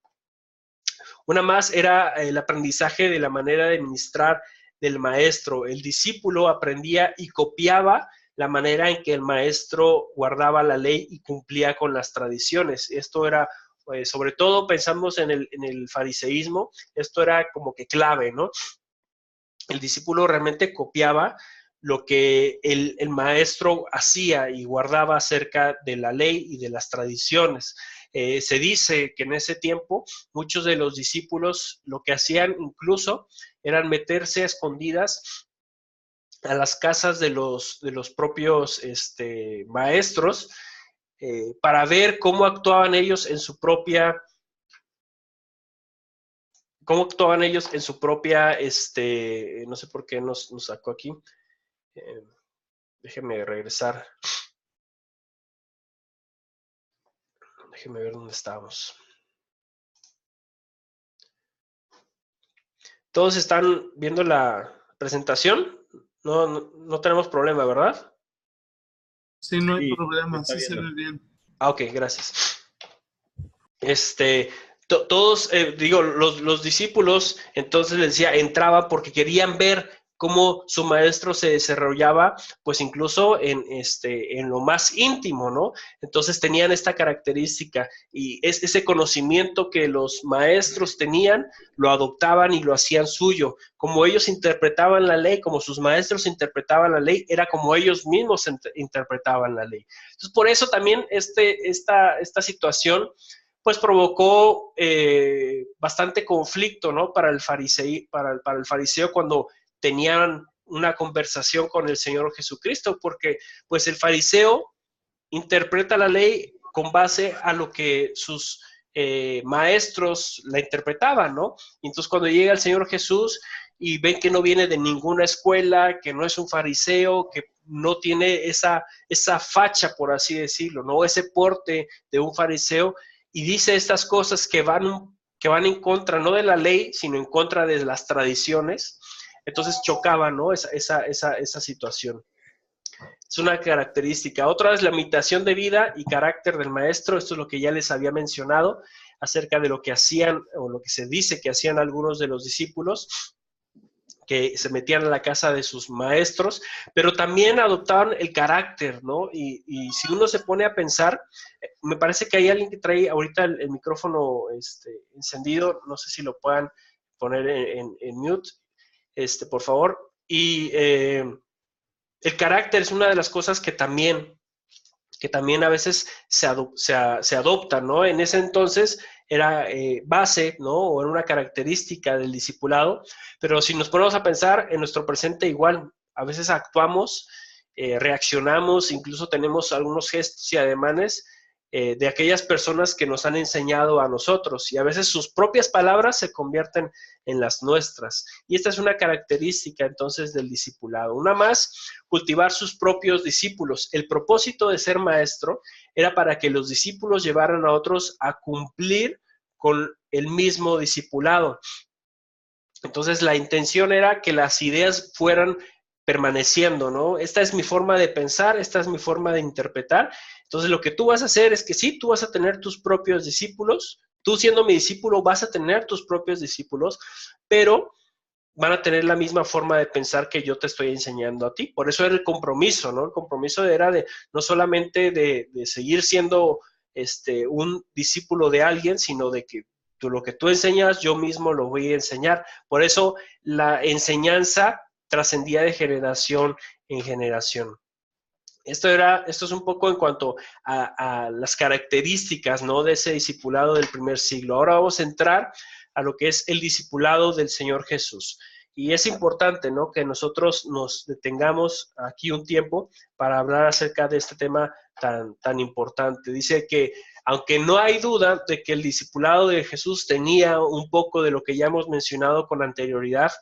Una más era el aprendizaje de la manera de ministrar del maestro. El discípulo aprendía y copiaba la manera en que el maestro guardaba la ley y cumplía con las tradiciones. Esto era, sobre todo pensamos en el fariseísmo, esto era como que clave, ¿no? El discípulo realmente copiaba lo que el maestro hacía y guardaba acerca de la ley y de las tradiciones. Se dice que en ese tiempo muchos de los discípulos lo que hacían incluso eran meterse a escondidas a las casas de los propios maestros para ver cómo actuaban ellos en su propia no sé por qué nos sacó aquí. Déjeme regresar. Déjeme ver dónde estamos. ¿Todos están viendo la presentación? No tenemos problema, ¿verdad? Sí, no hay Sí, problema, está sí se viendo. ve bien. Ok, gracias. Todos, los discípulos, entonces les decía, entraban porque querían ver cómo su maestro se desarrollaba, pues incluso en lo más íntimo, ¿no? Entonces tenían esta característica y ese conocimiento que los maestros tenían, lo adoptaban y lo hacían suyo. Como ellos interpretaban la ley, como sus maestros interpretaban la ley, era como ellos mismos interpretaban la ley. Entonces, por eso también esta situación pues provocó bastante conflicto, ¿no? Para el fariseo cuando tenían una conversación con el Señor Jesucristo, porque pues el fariseo interpreta la ley con base a lo que sus maestros la interpretaban, ¿no? Y entonces cuando llega el Señor Jesús y ven que no viene de ninguna escuela, que no es un fariseo, que no tiene esa facha, por así decirlo, ¿no? Ese porte de un fariseo, y dice estas cosas que van en contra, no de la ley, sino en contra de las tradiciones, entonces chocaba, ¿no? Esa situación. Es una característica. Otra es la imitación de vida y carácter del maestro. Esto es lo que ya les había mencionado acerca de lo que hacían, o lo que se dice que hacían algunos de los discípulos, que se metían a la casa de sus maestros, pero también adoptaban el carácter, ¿no? Y si uno se pone a pensar, me parece que hay alguien que trae ahorita el micrófono encendido, no sé si lo puedan poner en mute, por favor. Y el carácter es una de las cosas que también a veces se adopta, ¿no? En ese entonces era base, ¿no? O era una característica del discipulado, pero si nos ponemos a pensar en nuestro presente igual, a veces actuamos, reaccionamos, incluso tenemos algunos gestos y ademanes de aquellas personas que nos han enseñado a nosotros, y a veces sus propias palabras se convierten en las nuestras. Y esta es una característica entonces del discipulado. Una más, cultivar sus propios discípulos. El propósito de ser maestro era para que los discípulos llevaran a otros a cumplir con el mismo discipulado. Entonces la intención era que las ideas fueran permaneciendo, ¿no? Esta es mi forma de pensar, esta es mi forma de interpretar. Entonces lo que tú vas a hacer es que sí, tú vas a tener tus propios discípulos, tú siendo mi discípulo vas a tener tus propios discípulos, pero van a tener la misma forma de pensar que yo te estoy enseñando a ti. Por eso era el compromiso, ¿no? El compromiso era de no solamente de seguir siendo un discípulo de alguien, sino de que lo que tú enseñas, yo mismo lo voy a enseñar. Por eso la enseñanza trascendía de generación en generación. Esto es un poco en cuanto a las características, ¿no?, de ese discipulado del primer siglo. Ahora vamos a entrar a lo que es el discipulado del Señor Jesús. Y es importante, ¿no?, que nosotros nos detengamos aquí un tiempo para hablar acerca de este tema tan importante. Dice que, aunque no hay duda de que el discipulado de Jesús tenía un poco de lo que ya hemos mencionado con anterioridad,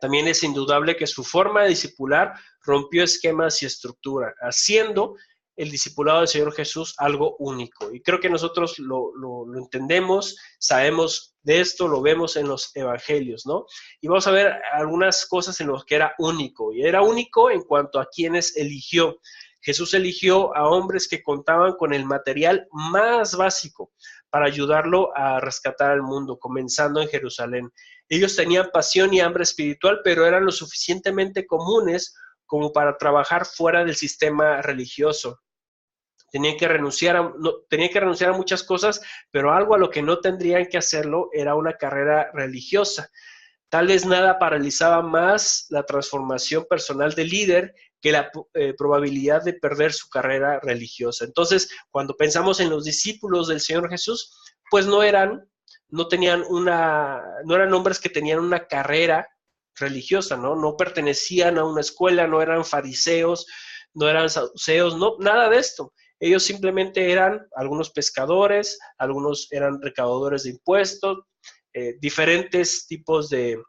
también es indudable que su forma de discipular rompió esquemas y estructura, haciendo el discipulado del Señor Jesús algo único. Y creo que nosotros lo entendemos, sabemos de esto, lo vemos en los evangelios, ¿no? Y vamos a ver algunas cosas en las que era único. Y era único en cuanto a quienes eligió. Jesús eligió a hombres que contaban con el material más básico para ayudarlo a rescatar al mundo, comenzando en Jerusalén. Ellos tenían pasión y hambre espiritual, pero eran lo suficientemente comunes como para trabajar fuera del sistema religioso. Tenían que renunciar a muchas cosas, pero algo a lo que no tendrían que hacerlo era una carrera religiosa. Tal vez nada paralizaba más la transformación personal del líder que la probabilidad de perder su carrera religiosa. Entonces, cuando pensamos en los discípulos del Señor Jesús, pues no eran hombres que tenían una carrera religiosa, ¿no? No pertenecían a una escuela, no eran fariseos, no eran saduceos, no, nada de esto. Ellos simplemente eran algunos pescadores, algunos eran recaudadores de impuestos, diferentes tipos de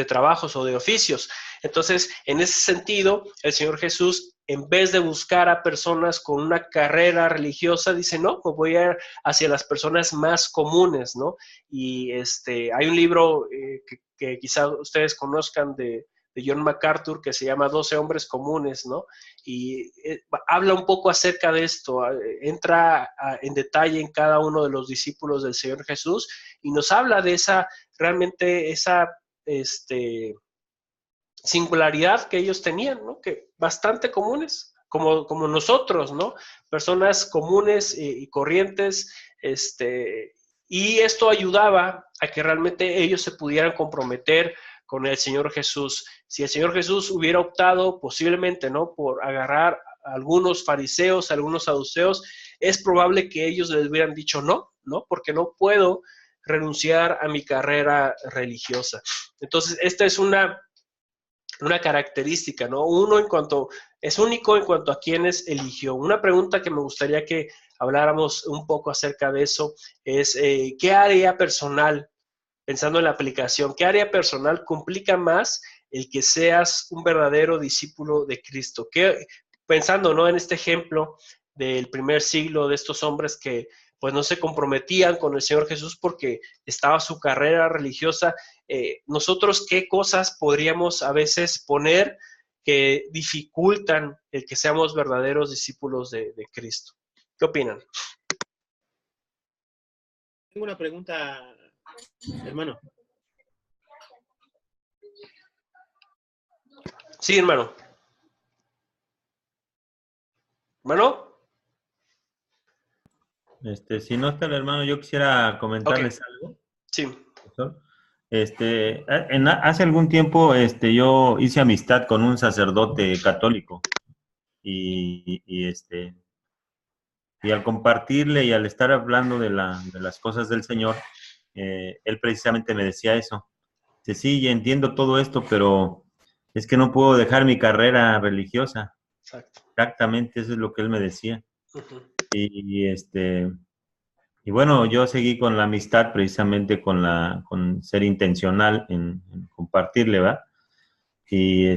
trabajos o de oficios. Entonces, en ese sentido, el Señor Jesús, en vez de buscar a personas con una carrera religiosa, dice, no, pues voy a ir hacia las personas más comunes, ¿no? Y hay un libro que quizá ustedes conozcan de John MacArthur, que se llama 12 hombres comunes, ¿no? Y habla un poco acerca de esto, entra en detalle en cada uno de los discípulos del Señor Jesús y nos habla de esa singularidad que ellos tenían, ¿no? Que bastante comunes, como nosotros, ¿no? Personas comunes y corrientes, y esto ayudaba a que realmente ellos se pudieran comprometer con el Señor Jesús. Si el Señor Jesús hubiera optado posiblemente, ¿no?, por agarrar a algunos fariseos, a algunos saduceos, es probable que ellos les hubieran dicho no, porque no puedo renunciar a mi carrera religiosa. Entonces, esta es una característica, ¿no? Es único en cuanto a quienes eligió. Una pregunta que me gustaría que habláramos un poco acerca de eso es, ¿qué área personal, pensando en la aplicación, qué área personal complica más el que seas un verdadero discípulo de Cristo? Pensando, ¿no?, en este ejemplo del primer siglo, de estos hombres que pues no se comprometían con el Señor Jesús porque estaba su carrera religiosa, nosotros qué cosas podríamos a veces poner que dificultan el que seamos verdaderos discípulos de Cristo. ¿Qué opinan? Tengo una pregunta, hermano. Sí, hermano. ¿Hermano? Si no está el hermano, yo quisiera comentarles algo. Sí. Hace algún tiempo yo hice amistad con un sacerdote católico y al compartirle y al estar hablando de las cosas del Señor, él precisamente me decía eso. Dice, sí, ya entiendo todo esto, pero es que no puedo dejar mi carrera religiosa. Exacto. Exactamente, eso es lo que él me decía. Uh-huh. Y bueno, yo seguí con la amistad precisamente con ser intencional en compartirle, ¿va? Y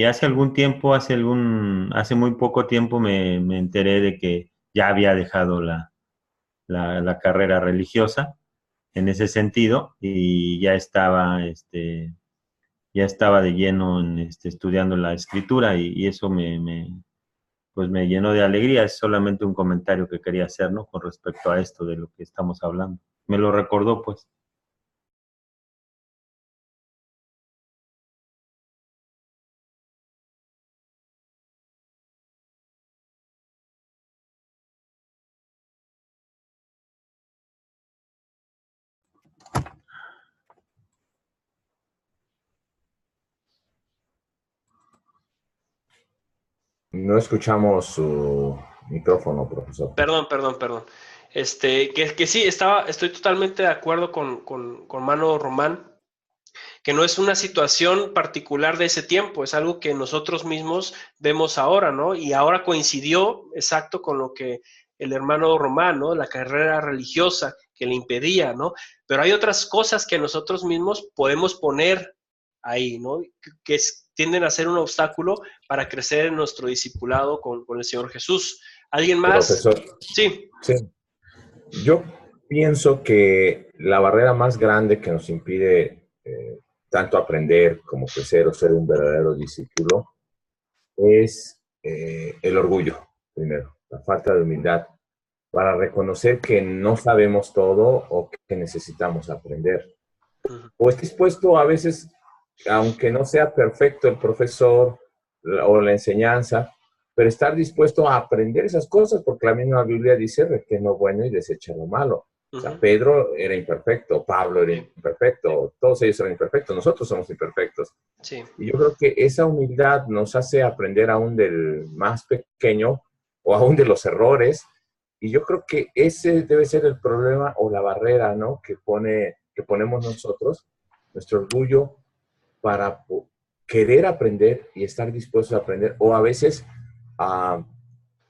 hace algún tiempo, hace muy poco tiempo me enteré de que ya había dejado la carrera religiosa. en ese sentido y ya estaba de lleno estudiando la escritura y eso pues me llenó de alegría. Es solamente un comentario que quería hacer, ¿no? Con respecto a esto de lo que estamos hablando. Me lo recordó, pues. No escuchamos su micrófono, profesor. Perdón. Que sí, estoy totalmente de acuerdo con Mano Román, que no es una situación particular de ese tiempo, es algo que nosotros mismos vemos ahora, ¿no? Y ahora coincidió exacto con lo que el hermano Román, ¿no? La carrera religiosa que le impedía, ¿no? Pero hay otras cosas que nosotros mismos podemos poner ahí, ¿no? Que tienden a ser un obstáculo para crecer en nuestro discipulado con el Señor Jesús. ¿Alguien más? Profesor. Sí. Sí. Yo pienso que la barrera más grande que nos impide tanto aprender como crecer o ser un verdadero discípulo es el orgullo, primero, la falta de humildad para reconocer que no sabemos todo o que necesitamos aprender. O es dispuesto a veces, aunque no sea perfecto el profesor o la enseñanza, pero estar dispuesto a aprender esas cosas, porque la misma Biblia dice, retén lo bueno y desecha lo malo. O sea, Pedro era imperfecto, Pablo era imperfecto, todos ellos eran imperfectos, nosotros somos imperfectos. Sí. Y yo creo que esa humildad nos hace aprender aún del más pequeño o aún de los errores. Y yo creo que ese debe ser el problema o la barrera, ¿no? que ponemos nosotros, nuestro orgullo, para querer aprender y estar dispuestos a aprender, o a veces a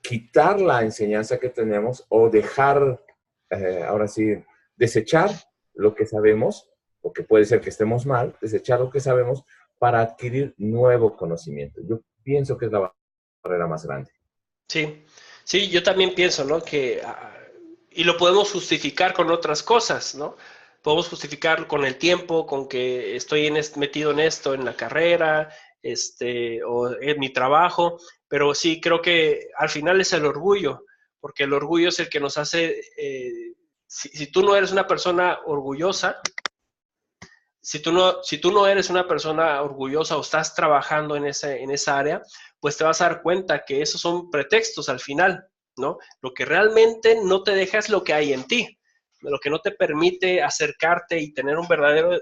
quitar la enseñanza que tenemos o dejar, ahora sí, desechar lo que sabemos, porque puede ser que estemos mal, desechar lo que sabemos para adquirir nuevo conocimiento. Yo pienso que es la barrera más grande. Sí, yo también pienso, ¿no? Y lo podemos justificar con otras cosas, ¿no? Podemos justificar con el tiempo, con que estoy metido en esto, en la carrera, o en mi trabajo, pero sí creo que al final es el orgullo, porque el orgullo es el que nos hace, si tú no eres una persona orgullosa, si tú no eres una persona orgullosa o estás trabajando en esa área, pues te vas a dar cuenta que esos son pretextos al final, ¿no? Lo que realmente no te deja es lo que hay en ti, lo que no te permite acercarte y tener un verdadero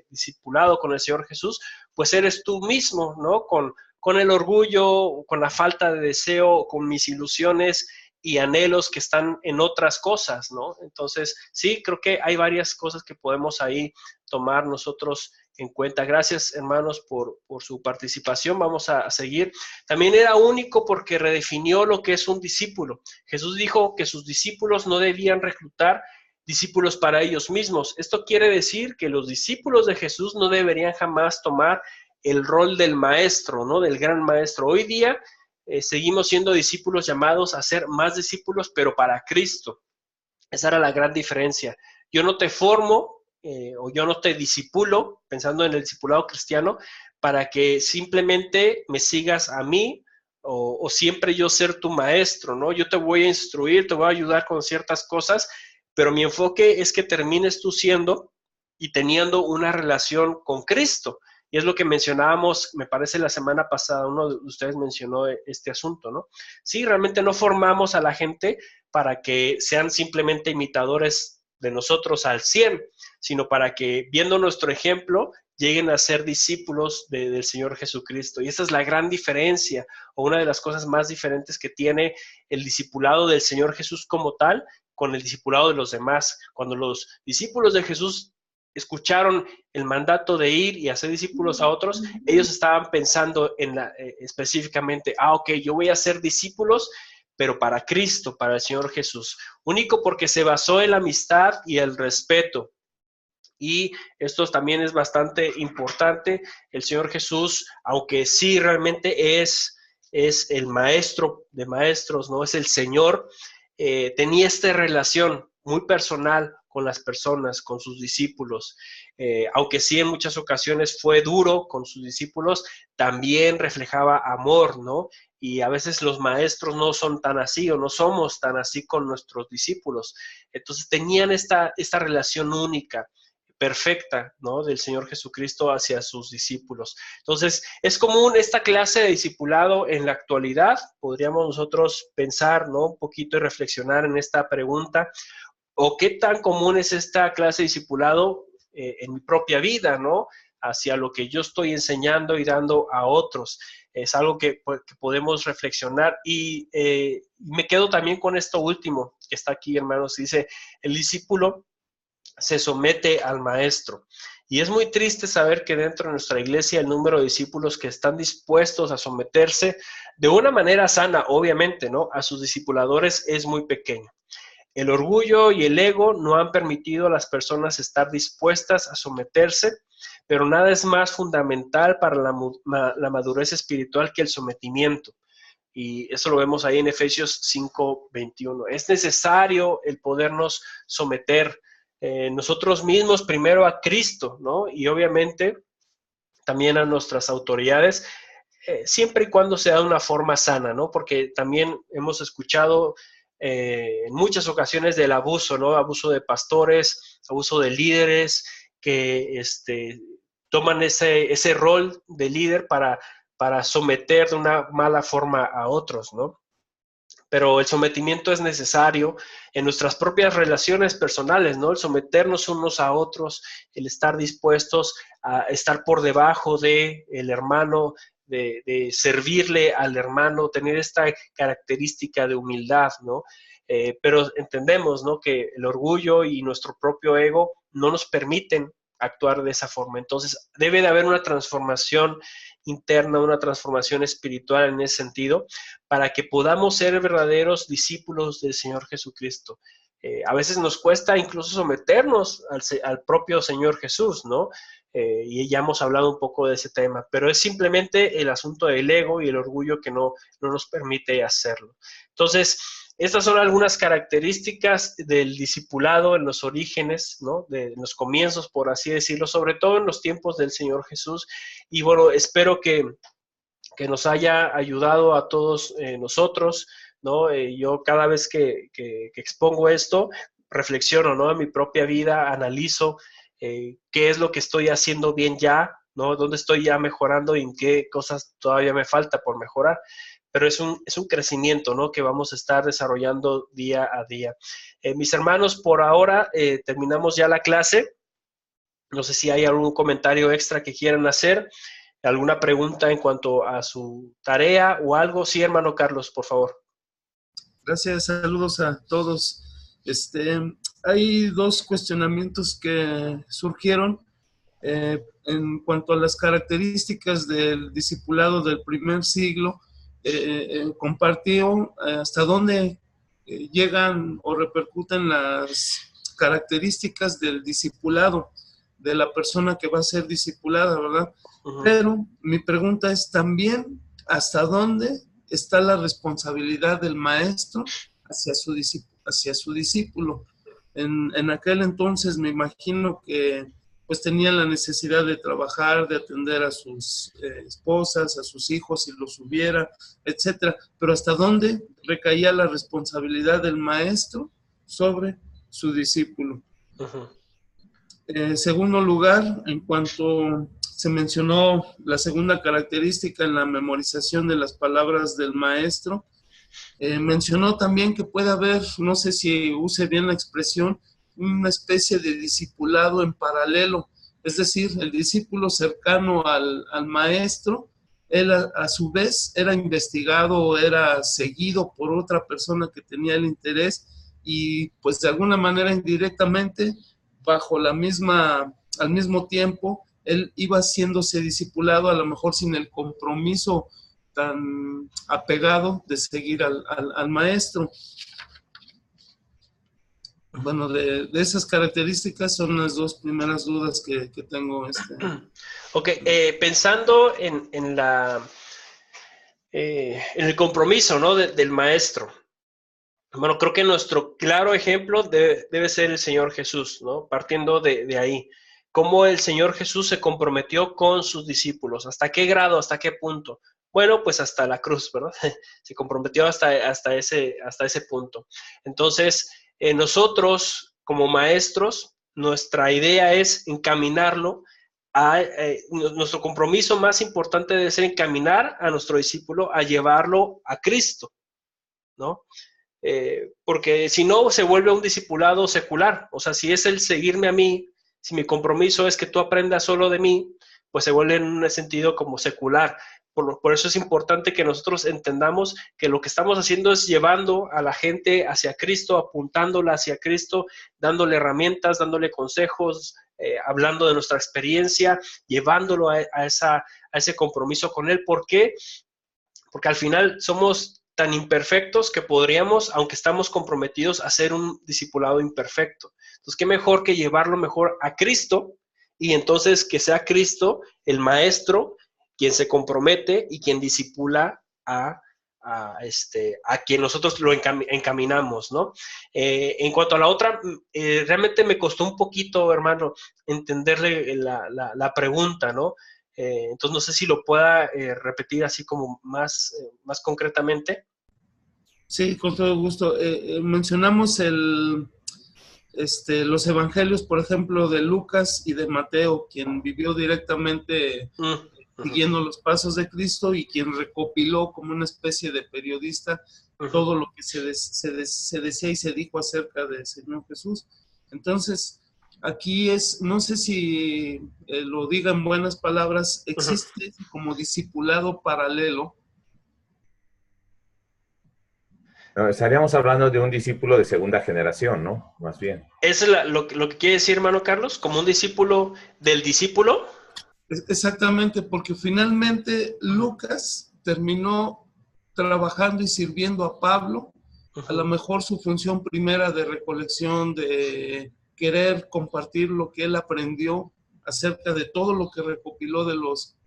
discipulado con el Señor Jesús, pues eres tú mismo, ¿no? Con el orgullo, con la falta de deseo, con mis ilusiones y anhelos que están en otras cosas, ¿no? Entonces, sí, creo que hay varias cosas que podemos ahí tomar nosotros en cuenta. Gracias, hermanos, por su participación. Vamos a seguir. También era único porque redefinió lo que es un discípulo. Jesús dijo que sus discípulos no debían reclutar discípulos para ellos mismos. Esto quiere decir que los discípulos de Jesús no deberían jamás tomar el rol del maestro, ¿no? Del gran maestro. Hoy día seguimos siendo discípulos llamados a ser más discípulos, pero para Cristo. Esa era la gran diferencia. Yo no te formo o yo no te discipulo, pensando en el discipulado cristiano, para que simplemente me sigas a mí o siempre yo ser tu maestro, ¿no? Yo te voy a instruir, te voy a ayudar con ciertas cosas, pero mi enfoque es que termines tú siendo y teniendo una relación con Cristo. Y es lo que mencionábamos, me parece, la semana pasada, uno de ustedes mencionó este asunto, ¿no? Sí, realmente no formamos a la gente para que sean simplemente imitadores de nosotros al 100, sino para que, viendo nuestro ejemplo, lleguen a ser discípulos del Señor Jesucristo. Y esa es la gran diferencia, o una de las cosas más diferentes que tiene el discipulado del Señor Jesús como tal, con el discipulado de los demás. Cuando los discípulos de Jesús escucharon el mandato de ir y hacer discípulos a otros, ellos estaban pensando específicamente, ok, yo voy a hacer discípulos, pero para Cristo, para el Señor Jesús. Único porque se basó en la amistad y el respeto. Y esto también es bastante importante. El Señor Jesús, aunque sí realmente es el maestro de maestros, no es el Señor, tenía esta relación muy personal con las personas, con sus discípulos. Aunque sí en muchas ocasiones fue duro con sus discípulos, también reflejaba amor, ¿no? Y a veces los maestros no son tan así o no somos tan así con nuestros discípulos. Entonces tenían esta relación única, perfecta, ¿no? Del Señor Jesucristo hacia sus discípulos. Entonces, es común esta clase de discipulado en la actualidad. Podríamos nosotros pensar, ¿no? Un poquito y reflexionar en esta pregunta. ¿O qué tan común es esta clase de discipulado en mi propia vida, ¿no? Hacia lo que yo estoy enseñando y dando a otros. Es algo que podemos reflexionar. Y me quedo también con esto último que está aquí, hermanos. Dice, el discípulo se somete al maestro. Y es muy triste saber que dentro de nuestra iglesia el número de discípulos que están dispuestos a someterse de una manera sana, obviamente, ¿no? A sus discipuladores es muy pequeño. El orgullo y el ego no han permitido a las personas estar dispuestas a someterse, pero nada es más fundamental para la madurez espiritual que el sometimiento. Y eso lo vemos ahí en Efesios 5:21. Es necesario el podernos someter nosotros mismos primero a Cristo, ¿no? Y obviamente también a nuestras autoridades, siempre y cuando sea de una forma sana, ¿no? Porque también hemos escuchado en muchas ocasiones del abuso, ¿no? Abuso de pastores, abuso de líderes que toman ese rol de líder para someter de una mala forma a otros, ¿no? Pero el sometimiento es necesario en nuestras propias relaciones personales, ¿no? El someternos unos a otros, el estar dispuestos a estar por debajo del hermano, de servirle al hermano, tener esta característica de humildad, ¿no? Pero entendemos, ¿no? Que el orgullo y nuestro propio ego no nos permiten actuar de esa forma. Entonces, debe de haber una transformación interna, una transformación espiritual en ese sentido, para que podamos ser verdaderos discípulos del Señor Jesucristo. A veces nos cuesta incluso someternos al propio Señor Jesús, ¿no? Y ya hemos hablado un poco de ese tema, pero es simplemente el asunto del ego y el orgullo que no nos permite hacerlo. Entonces, estas son algunas características del discipulado en los orígenes, ¿no? En los comienzos, por así decirlo, sobre todo en los tiempos del Señor Jesús. Y bueno, espero que nos haya ayudado a todos nosotros, ¿no? Yo cada vez que expongo esto, reflexiono, ¿no? En mi propia vida, analizo qué es lo que estoy haciendo bien ya, ¿no? Dónde estoy ya mejorando y en qué cosas todavía me falta por mejorar. Pero es un crecimiento, ¿no? Que vamos a estar desarrollando día a día. Mis hermanos, por ahora terminamos ya la clase. No sé si hay algún comentario extra que quieran hacer. ¿Alguna pregunta en cuanto a su tarea o algo? Sí, hermano Carlos, por favor. Gracias, saludos a todos. Hay dos cuestionamientos que surgieron en cuanto a las características del discipulado del primer siglo. Compartió hasta dónde llegan o repercuten las características del discipulado, de la persona que va a ser discipulada, ¿verdad? Uh-huh. Pero mi pregunta es también, ¿hasta dónde está la responsabilidad del maestro hacia su discípulo? En aquel entonces me imagino que pues tenían la necesidad de trabajar, de atender a sus esposas, a sus hijos, si los hubiera, etcétera. Pero ¿hasta dónde recaía la responsabilidad del maestro sobre su discípulo? Uh-huh. Segundo lugar, en cuanto se mencionó la segunda característica en la memorización de las palabras del maestro, mencionó también que puede haber, no sé si use bien la expresión, una especie de discipulado en paralelo, es decir, el discípulo cercano al maestro, él a su vez era investigado o era seguido por otra persona que tenía el interés y pues de alguna manera indirectamente, al mismo tiempo, él iba haciéndose discipulado, a lo mejor sin el compromiso tan apegado de seguir al maestro. Bueno, de esas características son las dos primeras dudas que tengo. Ok, pensando en el compromiso, ¿no? del maestro. Bueno, creo que nuestro claro ejemplo debe ser el Señor Jesús, ¿no? Partiendo de ahí. Cómo el Señor Jesús se comprometió con sus discípulos. ¿Hasta qué grado? ¿Hasta qué punto? Bueno, pues hasta la cruz, ¿verdad? Se comprometió hasta ese punto. Entonces, nosotros como maestros, nuestra idea es encaminarlo nuestro compromiso más importante debe ser encaminar a nuestro discípulo a llevarlo a Cristo, ¿no? Porque si no se vuelve un discipulado secular, o sea, si es el seguirme a mí, si mi compromiso es que tú aprendas solo de mí, pues se vuelve en un sentido como secular. Por eso es importante que nosotros entendamos que lo que estamos haciendo es llevando a la gente hacia Cristo, apuntándola hacia Cristo, dándole herramientas, dándole consejos, hablando de nuestra experiencia, llevándolo a ese compromiso con Él. ¿Por qué? Porque al final somos tan imperfectos que podríamos, aunque estamos comprometidos, a ser un discipulado imperfecto. Entonces, qué mejor que llevarlo mejor a Cristo y entonces que sea Cristo el maestro quien se compromete y quien discipula a quien nosotros lo encaminamos, ¿no? En cuanto a la otra, realmente me costó un poquito, hermano, entenderle la pregunta, ¿no? Entonces no sé si lo pueda repetir así como más concretamente. Sí, con todo gusto. Mencionamos los evangelios, por ejemplo, de Lucas y de Mateo, quien vivió directamente siguiendo los pasos de Cristo y quien recopiló como una especie de periodista todo lo que se decía y se dijo acerca del Señor Jesús. Entonces, aquí no sé si lo diga en buenas palabras, existe como discipulado paralelo. No, estaríamos hablando de un discípulo de segunda generación, ¿no? Más bien. ¿Es lo que quiere decir, hermano Carlos? ¿Como un discípulo del discípulo? Exactamente, porque finalmente Lucas terminó trabajando y sirviendo a Pablo. A lo mejor su función primera de recolección, de querer compartir lo que él aprendió acerca de todo lo que recopiló de los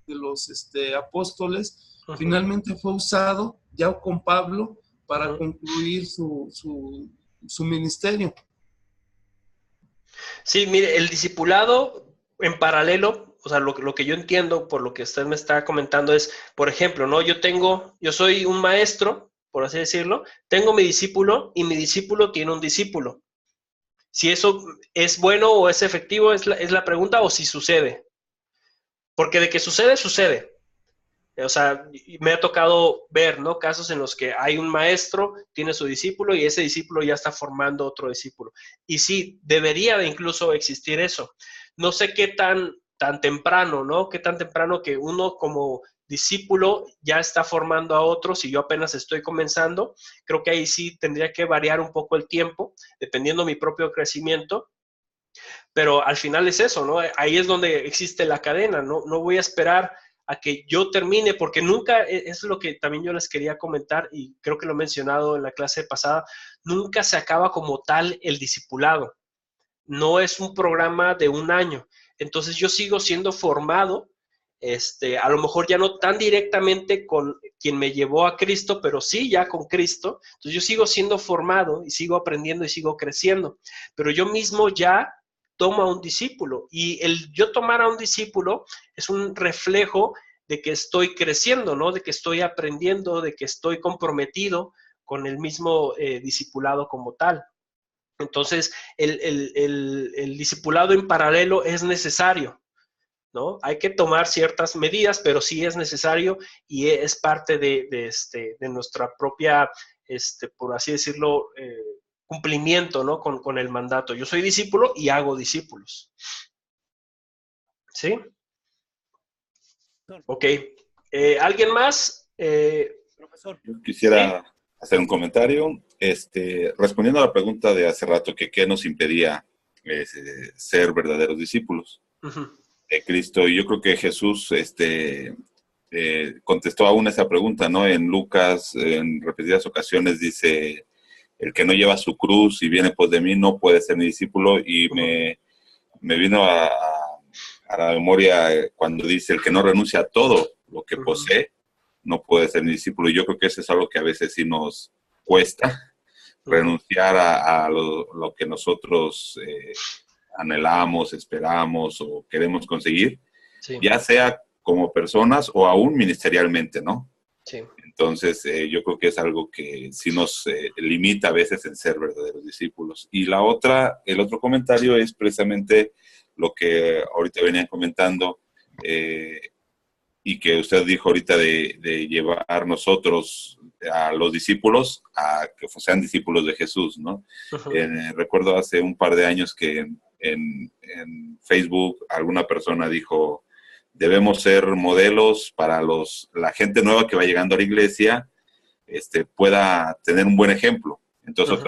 apóstoles, finalmente fue usado ya con Pablo para concluir su ministerio. Sí, mire, el discipulado en paralelo, o sea, lo que yo entiendo por lo que usted me está comentando es, por ejemplo, ¿no? Yo soy un maestro, por así decirlo, tengo mi discípulo y mi discípulo tiene un discípulo. Si eso es bueno o es efectivo es la pregunta, o si sucede. Porque de que sucede, sucede. O sea, me ha tocado ver, ¿no? Casos en los que hay un maestro, tiene su discípulo y ese discípulo ya está formando otro discípulo. Y sí, debería de incluso existir eso. No sé qué tan temprano, ¿no? Qué tan temprano que uno como discípulo ya está formando a otros y yo apenas estoy comenzando. Creo que ahí sí tendría que variar un poco el tiempo, dependiendo de mi propio crecimiento. Pero al final es eso, ¿no? Ahí es donde existe la cadena, ¿no? No voy a esperar a que yo termine, porque nunca, es lo que también yo les quería comentar y creo que lo he mencionado en la clase pasada, nunca se acaba como tal el discipulado. No es un programa de un año. Entonces yo sigo siendo formado, a lo mejor ya no tan directamente con quien me llevó a Cristo, pero sí ya con Cristo. Entonces yo sigo siendo formado y sigo aprendiendo y sigo creciendo. Pero yo mismo ya tomo a un discípulo y el yo tomar a un discípulo es un reflejo de que estoy creciendo, ¿no? De que estoy aprendiendo, de que estoy comprometido con el mismo discipulado como tal. Entonces, el discipulado en paralelo es necesario, ¿no? Hay que tomar ciertas medidas, pero sí es necesario y es parte de nuestra propia, por así decirlo, cumplimiento, ¿no? Con el mandato. Yo soy discípulo y hago discípulos. ¿Sí? Ok. ¿Alguien más? Profesor. Yo quisiera ¿Sí? hacer un comentario. Respondiendo a la pregunta de hace rato, que qué nos impedía ser verdaderos discípulos de Cristo. Y yo creo que Jesús contestó aún esa pregunta, ¿no? En Lucas, en repetidas ocasiones, dice: el que no lleva su cruz y viene pues de mí no puede ser mi discípulo. Y me vino a la memoria cuando dice: el que no renuncia a todo lo que posee no puede ser mi discípulo. Y yo creo que eso es algo que a veces sí nos cuesta, renunciar a lo que nosotros anhelamos, esperamos o queremos conseguir, Sí. ya sea como personas o aún ministerialmente, ¿no? Sí. Entonces, yo creo que es algo que sí nos limita a veces en ser verdaderos discípulos. Y el otro comentario es precisamente lo que ahorita venían comentando y que usted dijo ahorita de llevar nosotros a los discípulos a que sean discípulos de Jesús, ¿no? Recuerdo hace un par de años que en Facebook alguna persona dijo: debemos ser modelos para la gente nueva que va llegando a la iglesia, pueda tener un buen ejemplo. Entonces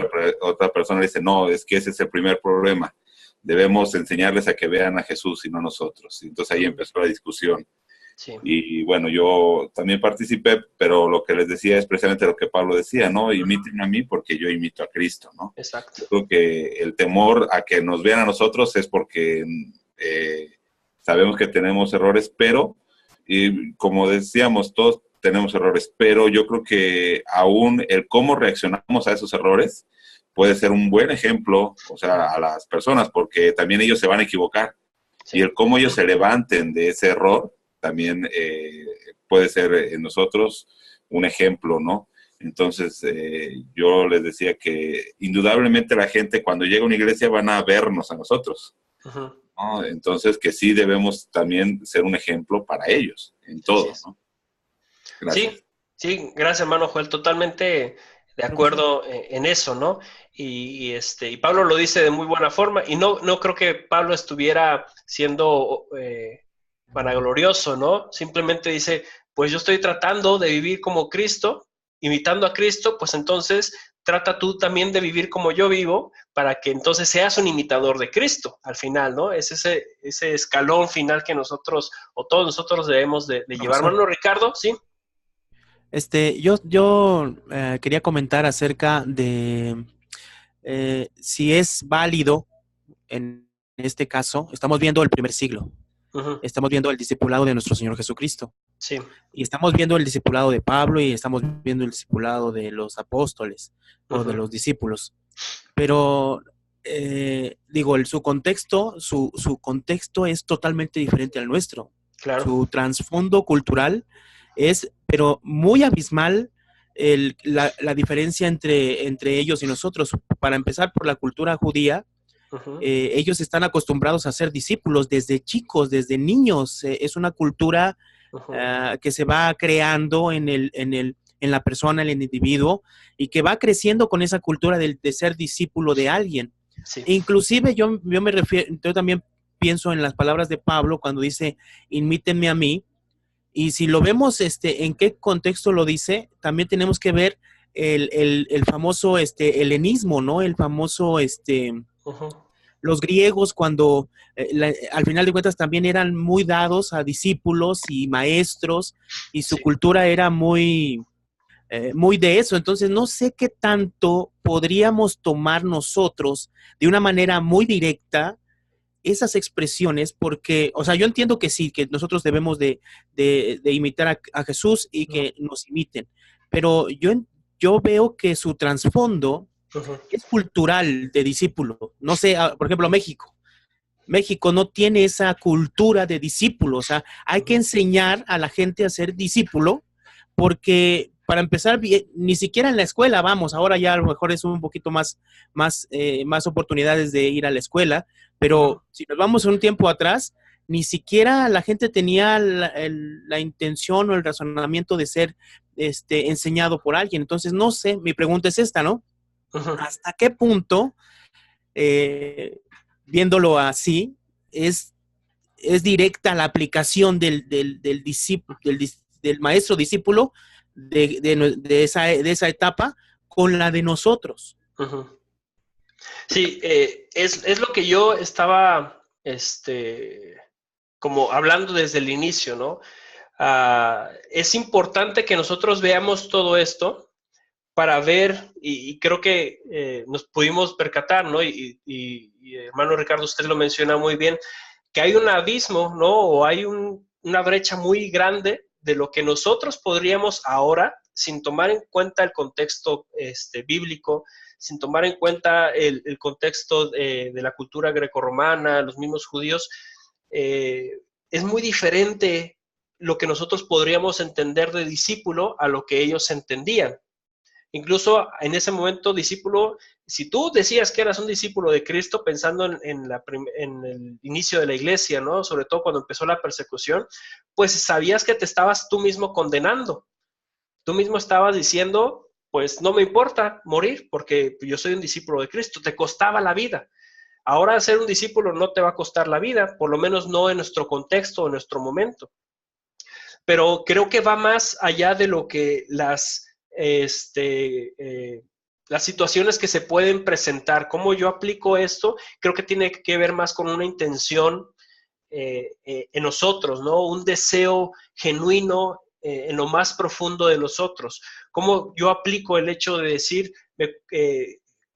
otra persona dice: no, es que ese es el primer problema. Debemos enseñarles a que vean a Jesús y no a nosotros. Entonces ahí empezó la discusión. Sí. Y bueno, yo también participé, pero lo que les decía es precisamente lo que Pablo decía, ¿no? Imiten a mí porque yo imito a Cristo, ¿no? Exacto. Yo creo que el temor a que nos vean a nosotros es porque sabemos que tenemos errores, pero, y como decíamos, todos tenemos errores, pero yo creo que aún el cómo reaccionamos a esos errores puede ser un buen ejemplo, o sea, a las personas, porque también ellos se van a equivocar. Sí. Y el cómo ellos se levanten de ese error también puede ser en nosotros un ejemplo, ¿no? Entonces, yo les decía que indudablemente la gente cuando llega a una iglesia van a vernos a nosotros, ¿no? Entonces, que sí debemos también ser un ejemplo para ellos en todo, ¿no? Gracias. Sí, gracias, hermano Joel, totalmente de acuerdo en eso, ¿no? Y Pablo lo dice de muy buena forma, y no creo que Pablo estuviera siendo vanaglorioso, ¿no? Simplemente dice: pues yo estoy tratando de vivir como Cristo, imitando a Cristo, pues entonces trata tú también de vivir como yo vivo, para que entonces seas un imitador de Cristo al final, ¿no? Es ese escalón final que nosotros, o todos nosotros debemos de llevar. Hermano Ricardo, ¿sí? Yo quería comentar acerca de si es válido, en este caso, estamos viendo el primer siglo. Estamos viendo el discipulado de nuestro Señor Jesucristo. Sí. Y estamos viendo el discipulado de Pablo y estamos viendo el discipulado de los apóstoles o de los discípulos. Pero, su contexto es totalmente diferente al nuestro. Claro. Su trasfondo cultural es, pero muy abismal, la diferencia entre ellos y nosotros. Para empezar, por la cultura judía, ellos están acostumbrados a ser discípulos desde chicos, desde niños. Es una cultura que se va creando en la persona, en el individuo, y que va creciendo con esa cultura de ser discípulo de alguien. Sí. Inclusive yo también pienso en las palabras de Pablo cuando dice: imítenme a mí. Y si lo vemos en qué contexto lo dice, también tenemos que ver el famoso helenismo, ¿no? El famoso los griegos, cuando al final de cuentas también eran muy dados a discípulos y maestros, y su cultura era muy de eso. Entonces no sé qué tanto podríamos tomar nosotros de una manera muy directa esas expresiones, porque, o sea, yo entiendo que sí, que nosotros debemos de imitar a Jesús y que nos imiten, pero yo veo que su trasfondo es cultural de discípulo. No sé, por ejemplo, México no tiene esa cultura de discípulo. O sea, hay que enseñar a la gente a ser discípulo, porque para empezar, ni siquiera en la escuela vamos. Ahora ya a lo mejor es un poquito más oportunidades de ir a la escuela, pero si nos vamos un tiempo atrás, ni siquiera la gente tenía la intención o el razonamiento de ser enseñado por alguien. Entonces, no sé, mi pregunta es esta, ¿no? ¿Hasta qué punto, viéndolo así, es directa la aplicación del maestro discípulo de esa etapa con la de nosotros? Sí, es lo que yo estaba como hablando desde el inicio, ¿no? Es importante que nosotros veamos todo esto para ver, y creo que nos pudimos percatar, ¿no? Y hermano Ricardo, usted lo menciona muy bien, que hay un abismo, ¿no? O hay una brecha muy grande de lo que nosotros podríamos ahora sin tomar en cuenta el contexto bíblico, sin tomar en cuenta el contexto de la cultura grecorromana, los mismos judíos, es muy diferente lo que nosotros podríamos entender de discípulo a lo que ellos entendían. Incluso en ese momento, discípulo, si tú decías que eras un discípulo de Cristo pensando en el inicio de la iglesia, ¿no? Sobre todo cuando empezó la persecución, pues sabías que te estabas tú mismo condenando. Tú mismo estabas diciendo, pues no me importa morir porque yo soy un discípulo de Cristo. Te costaba la vida. Ahora ser un discípulo no te va a costar la vida, por lo menos no en nuestro contexto, en nuestro momento. Pero creo que va más allá de lo que las situaciones que se pueden presentar. Cómo yo aplico esto, creo que tiene que ver más con una intención en nosotros, ¿no? Un deseo genuino en lo más profundo de nosotros. Cómo yo aplico el hecho de decir,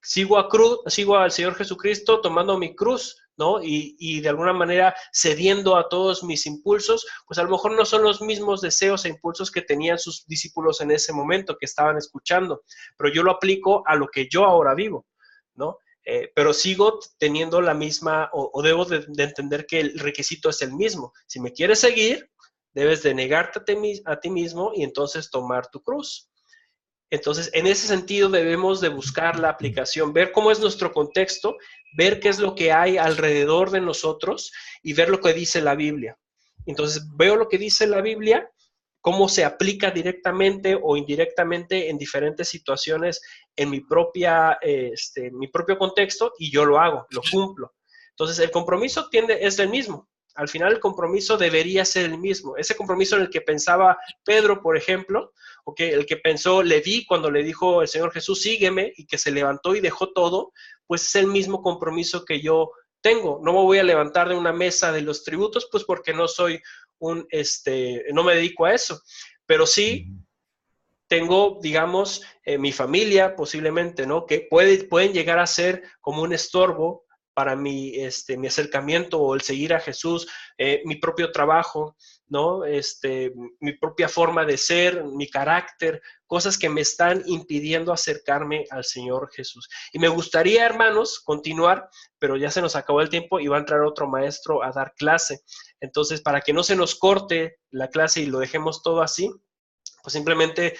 sigo al Señor Jesucristo tomando mi cruz, ¿no? Y de alguna manera cediendo a todos mis impulsos, pues a lo mejor no son los mismos deseos e impulsos que tenían sus discípulos en ese momento, que estaban escuchando, pero yo lo aplico a lo que yo ahora vivo, ¿no? Pero sigo teniendo la misma, o debo de entender que el requisito es el mismo. Si me quieres seguir, debes de negarte a ti mismo y entonces tomar tu cruz. Entonces, en ese sentido debemos de buscar la aplicación, ver cómo es nuestro contexto, ver qué es lo que hay alrededor de nosotros y ver lo que dice la Biblia. Entonces, veo lo que dice la Biblia, cómo se aplica directamente o indirectamente en diferentes situaciones en mi propio contexto y yo lo hago, lo cumplo. Entonces, el compromiso es el mismo. Al final el compromiso debería ser el mismo. Ese compromiso en el que pensaba Pedro, por ejemplo, el que pensó Leví cuando le dijo el Señor Jesús, sígueme, y que se levantó y dejó todo, pues es el mismo compromiso que yo tengo. No me voy a levantar de una mesa de los tributos, pues porque no soy no me dedico a eso. Pero sí tengo, digamos, mi familia posiblemente, ¿no? Que pueden llegar a ser como un estorbo para mi acercamiento o el seguir a Jesús, mi propio trabajo, ¿no? Mi propia forma de ser, mi carácter, cosas que me están impidiendo acercarme al Señor Jesús. Y me gustaría, hermanos, continuar, pero ya se nos acabó el tiempo y va a entrar otro maestro a dar clase. Entonces, para que no se nos corte la clase y lo dejemos todo así, pues simplemente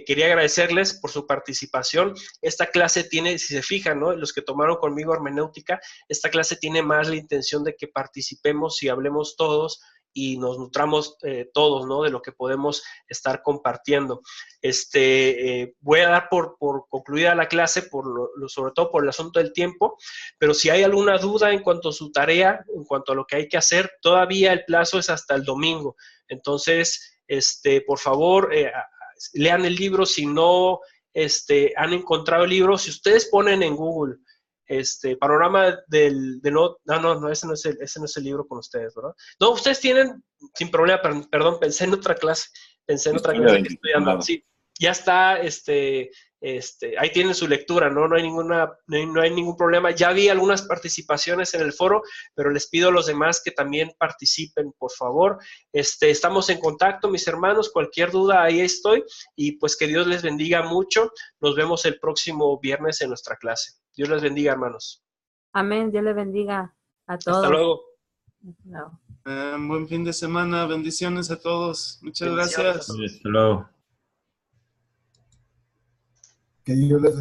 quería agradecerles por su participación. Esta clase tiene, si se fijan, ¿no? Los que tomaron conmigo hermenéutica, esta clase tiene más la intención de que participemos y hablemos todos y nos nutramos todos, ¿no? De lo que podemos estar compartiendo. Voy a dar por concluida la clase, sobre todo por el asunto del tiempo, pero si hay alguna duda en cuanto a su tarea, en cuanto a lo que hay que hacer, todavía el plazo es hasta el domingo. Entonces, por favor, lean el libro. Si no han encontrado el libro, si ustedes ponen en Google panorama no, ese no es el libro con ustedes, ¿verdad? No, ustedes tienen, sin problema, perdón, pensé en otra clase que estoy dando. Sí, ya está, ahí tienen su lectura, ¿no? No hay ningún problema. Ya vi algunas participaciones en el foro, pero les pido a los demás que también participen, por favor. Estamos en contacto, mis hermanos, cualquier duda, ahí estoy, y pues que Dios les bendiga mucho. Nos vemos el próximo viernes en nuestra clase. Dios les bendiga, hermanos. Amén, Dios les bendiga a todos. Hasta luego. No. Buen fin de semana, bendiciones a todos. Muchas gracias. Hasta luego. Que Dios les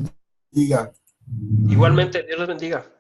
bendiga. Igualmente, Dios les bendiga.